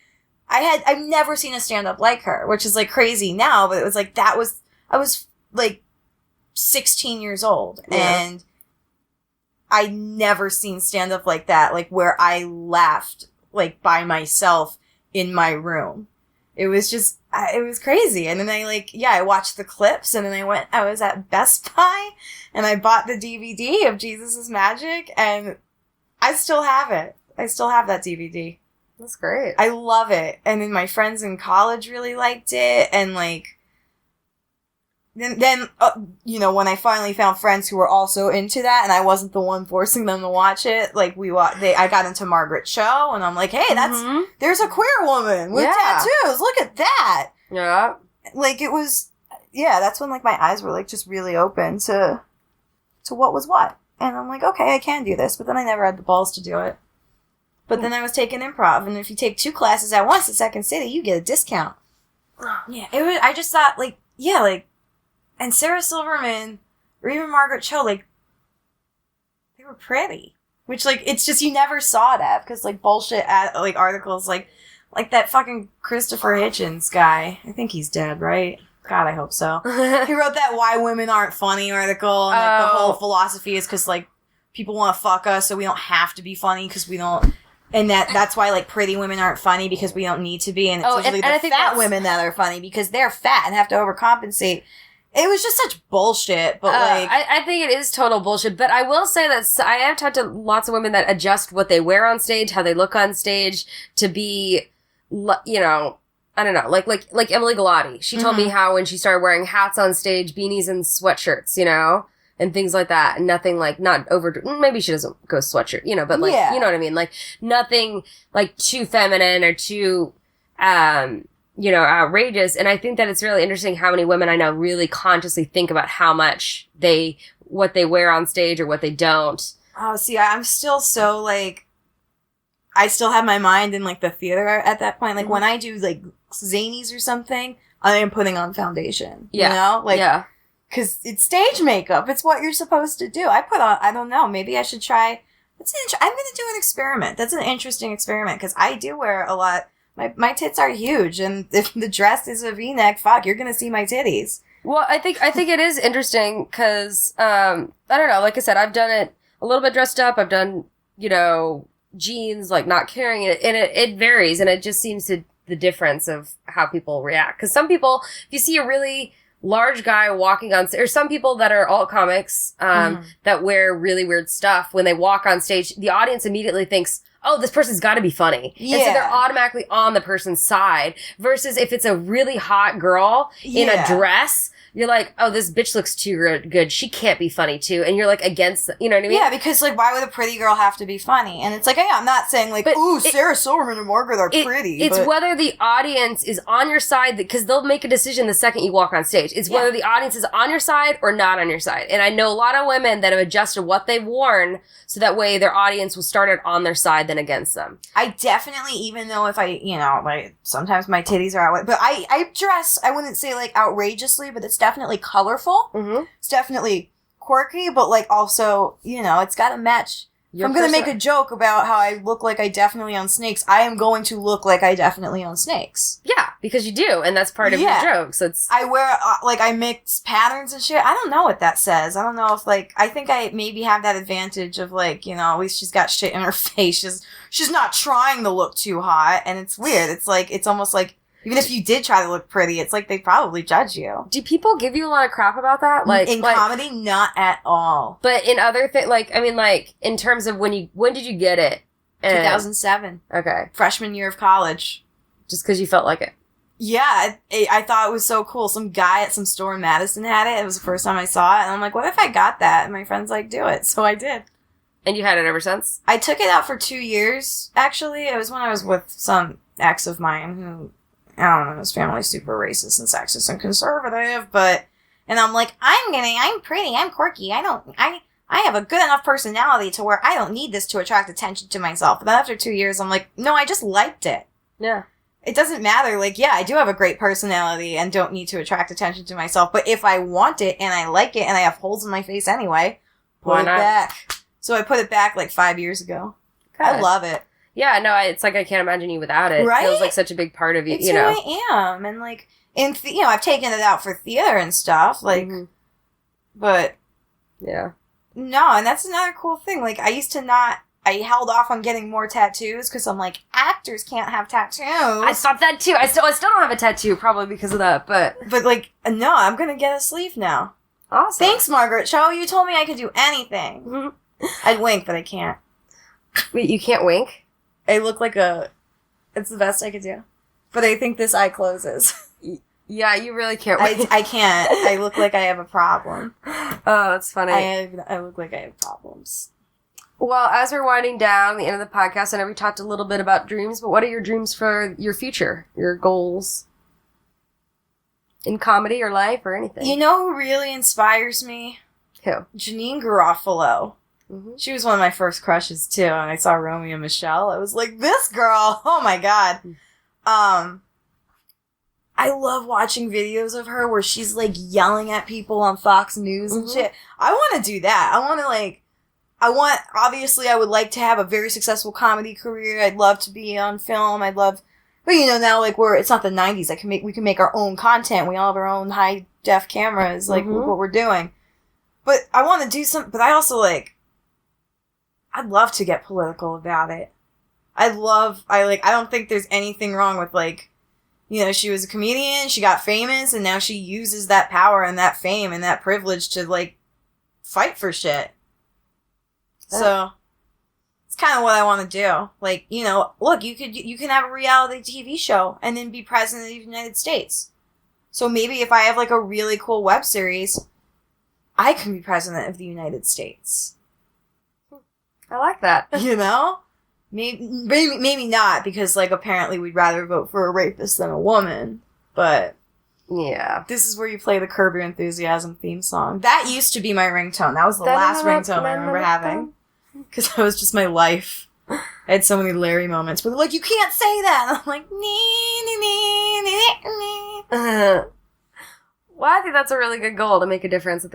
I've never seen a stand-up like her, which is like crazy now, but it was like, I was like 16 years old, and I never seen stand-up like that, like where I laughed, like, by myself in my room. It was just, it was crazy. And then I watched the clips, and then I was at Best Buy, and I bought the DVD of Jesus is Magic, and I still have it. I still have that DVD. That's great. I love it. And then my friends in college really liked it, and like, then you know, when I finally found friends who were also into that, and I wasn't the one forcing them to watch it, like I got into Margaret Cho, and I'm like, hey, there's a queer woman with tattoos. Look at that. Yeah. Like, it was, that's when like my eyes were like just really open to what was what. And I'm like, okay, I can do this, but then I never had the balls to do it. But then I was taking improv, and if you take 2 classes at once at Second City, you get a discount. Yeah, I just thought, like, and Sarah Silverman, or even Margaret Cho, like, they were pretty. Which, like, it's just, you never saw that, because, like, bullshit, like, articles, like that fucking Christopher Hitchens guy. I think he's dead, right? God, I hope so. He wrote that Why Women Aren't Funny article, and, like, the whole philosophy is because, like, people want to fuck us, so we don't have to be funny, because we don't... And that's why, like, pretty women aren't funny, because we don't need to be, and it's usually the fat women that are funny, because they're fat and have to overcompensate. It was just such bullshit, but, like... I think it is total bullshit, but I will say that I have talked to lots of women that adjust what they wear on stage, how they look on stage, to be, you know, I don't know, like Emily Galati. She told me how when she started wearing hats on stage, beanies and sweatshirts, you know, and things like that, and nothing, like, not over... Maybe she doesn't go sweatshirt, you know, but, like, you know what I mean? Like, nothing, like, too feminine or too, outrageous. And I think that it's really interesting how many women I know really consciously think about how much what they wear on stage or what they don't. Oh, see, I'm still so, like, I still have my mind in, like, the theater at that point. Like, when I do, like, zanies or something, I am putting on foundation. Yeah. You know? Like, yeah. Because it's stage makeup. It's what you're supposed to do. I don't know, maybe I should try, I'm going to do an experiment. That's an interesting experiment, because I do wear a lot. My tits are huge, and if the dress is a V-neck, fuck, you're going to see my titties. Well, I think it is interesting, because, I don't know, like I said, I've done it a little bit dressed up. I've done, jeans, like, not carrying it, and it varies, and it just seems to the difference of how people react. Because some people, if you see a really large guy walking on stage, or some people that are alt comics, that wear really weird stuff, when they walk on stage, the audience immediately thinks, oh, this person's got to be funny. Yeah. And so they're automatically on the person's side. Versus if it's a really hot girl in a dress, you're like, oh, this bitch looks too good. She can't be funny too. And you're like against, you know what I mean? Yeah, because like, why would a pretty girl have to be funny? And it's like, hey, I'm not saying like, ooh, Sarah Silverman and Margaret are pretty. It's whether the audience is on your side, because they'll make a decision the second you walk on stage. It's whether the audience is on your side or not on your side. And I know a lot of women that have adjusted what they've worn so that way their audience will start it on their side than against them. I definitely, even though if I, like, sometimes my titties are out, but I dress, I wouldn't say like outrageously, but it's definitely colorful. Mm-hmm. It's definitely quirky, but like also, it's got to match. If I'm going to make a joke about how I look like I definitely own snakes, I am going to look like I definitely own snakes. Yeah, because you do, and that's part of your joke. So I wear, I mix patterns and shit. I don't know what that says. I don't know if, like, I think I maybe have that advantage of, like, at least she's got shit in her face. She's not trying to look too hot, and it's weird. It's like, it's almost like, even if you did try to look pretty, it's like they probably judge you. Do people give you a lot of crap about that? Like in comedy, not at all. But in other things, in terms of when did you get it? 2007. Okay. Freshman year of college. Just because you felt like it? Yeah, I thought it was so cool. Some guy at some store in Madison had it. It was the first time I saw it. And I'm like, what if I got that? And my friend's like, do it. So I did. And you had it ever since? I took it out for 2 years, actually. It was when I was with some ex of mine who, I don't know, his family's super racist and sexist and conservative, and I'm like, I'm pretty, I'm quirky, I have a good enough personality to where I don't need this to attract attention to myself. But then after 2 years, I'm like, no, I just liked it. Yeah. It doesn't matter, like, yeah, I do have a great personality and don't need to attract attention to myself, but if I want it and I like it and I have holes in my face anyway, put it back. So I put it back like 5 years ago. Good. I love it. Yeah, no, it's like I can't imagine you without it. Right? It feels like such a big part of you, it's who I am. And, like, I've taken it out for theater and stuff, like, but... Yeah. No, and that's another cool thing. Like, I held off on getting more tattoos because I'm like, actors can't have tattoos. I stopped that too. I still don't have a tattoo, probably because of that, but... But, like, no, I'm gonna get a sleeve now. Awesome. Thanks, Margaret Cho. You told me I could do anything. Mm-hmm. I'd wink, but I can't. Wait, you can't wink? I look like it's the best I could do. But I think this eye closes. Yeah, you really can't wink. I can't. I look like I have a problem. Oh, that's funny. I look like I have problems. Well, as we're winding down the end of the podcast, I know we talked a little bit about dreams, but what are your dreams for your future? Your goals? In comedy or life or anything? You know who really inspires me? Who? Janine Garofalo. Mm-hmm. She was one of my first crushes too, and I saw Romeo and Michelle. I was like, this girl, oh my god. I love watching videos of her where she's like yelling at people on Fox News and shit. I want to do that. Obviously I would like to have a very successful comedy career. I'd love to be on film. But now like it's not the 90s. We can make our own content. We all have our own high def cameras, like what we're doing. But I want to do something, but I also I'd love to get political about it. I don't think there's anything wrong with she was a comedian, she got famous, and now she uses that power and that fame and that privilege to fight for shit. So it's kind of what I want to do. Look, you can have a reality TV show and then be president of the United States. So maybe if I have a really cool web series, I can be president of the United States. I like that. Maybe not, because, like, apparently we'd rather vote for a rapist than a woman. But yeah, this is where you play the Curb Your Enthusiasm theme song. That used to be my ringtone. That was the last ringtone I remember having. Because that was just my life. I had so many Larry moments where they're like, you can't say that! And I'm like, Well, I think that's a really good goal, to make a difference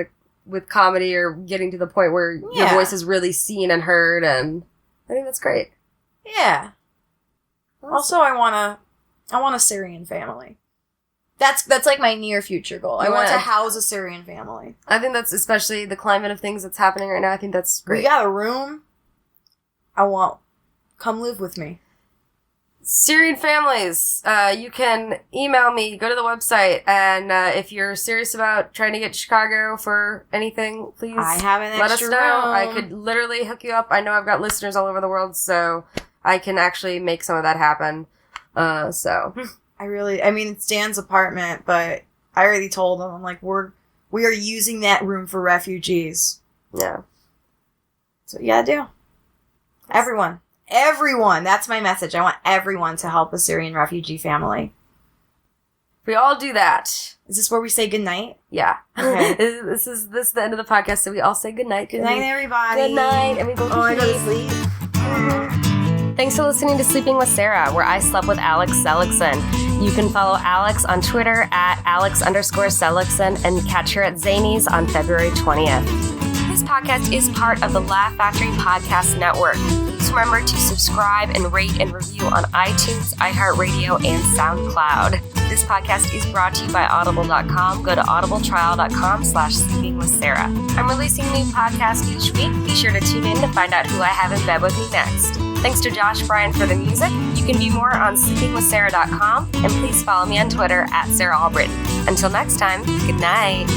with comedy, or getting to the point where your voice is really seen and heard, and I think that's great. Yeah. Awesome. Also, I want a Syrian family. That's like my near future goal. I want to house a Syrian family. I think that's, especially the climate of things that's happening right now, I think that's great. We got a room. Come live with me. Syrian families, you can email me, go to the website, and if you're serious about trying to get to Chicago for anything, please I have an let us extra know. room. I could literally hook you up. I know I've got listeners all over the world, so I can actually make some of that happen. It's Dan's apartment, but I already told him, I'm like, we are using that room for refugees. Yeah. That's what you gotta do. Everyone, that's my message. I want everyone to help a Syrian refugee family. If we all do that. Is this where we say goodnight? Yeah. Okay. This is the end of the podcast, so we all say goodnight. Good night, everybody. Good night, and we go to sleep. Thanks for listening to Sleeping with Sarah, where I slept with Alex Seligsohn. You can follow Alex on Twitter at Alex_Seligsohn and catch her at Zanies on February 20th. This podcast is part of the Laugh Factory Podcast Network. Please remember to subscribe and rate and review on iTunes, iHeartRadio, and SoundCloud. This podcast is brought to you by Audible.com. Go to audibletrial.com/sleepingwithsarah. I'm releasing a new podcast each week. Be sure to tune in to find out who I have in bed with me next. Thanks to Josh Bryan for the music. You can view more on sleepingwithsarah.com, and please follow me on Twitter at Sarah Albritton. Until next time, good night.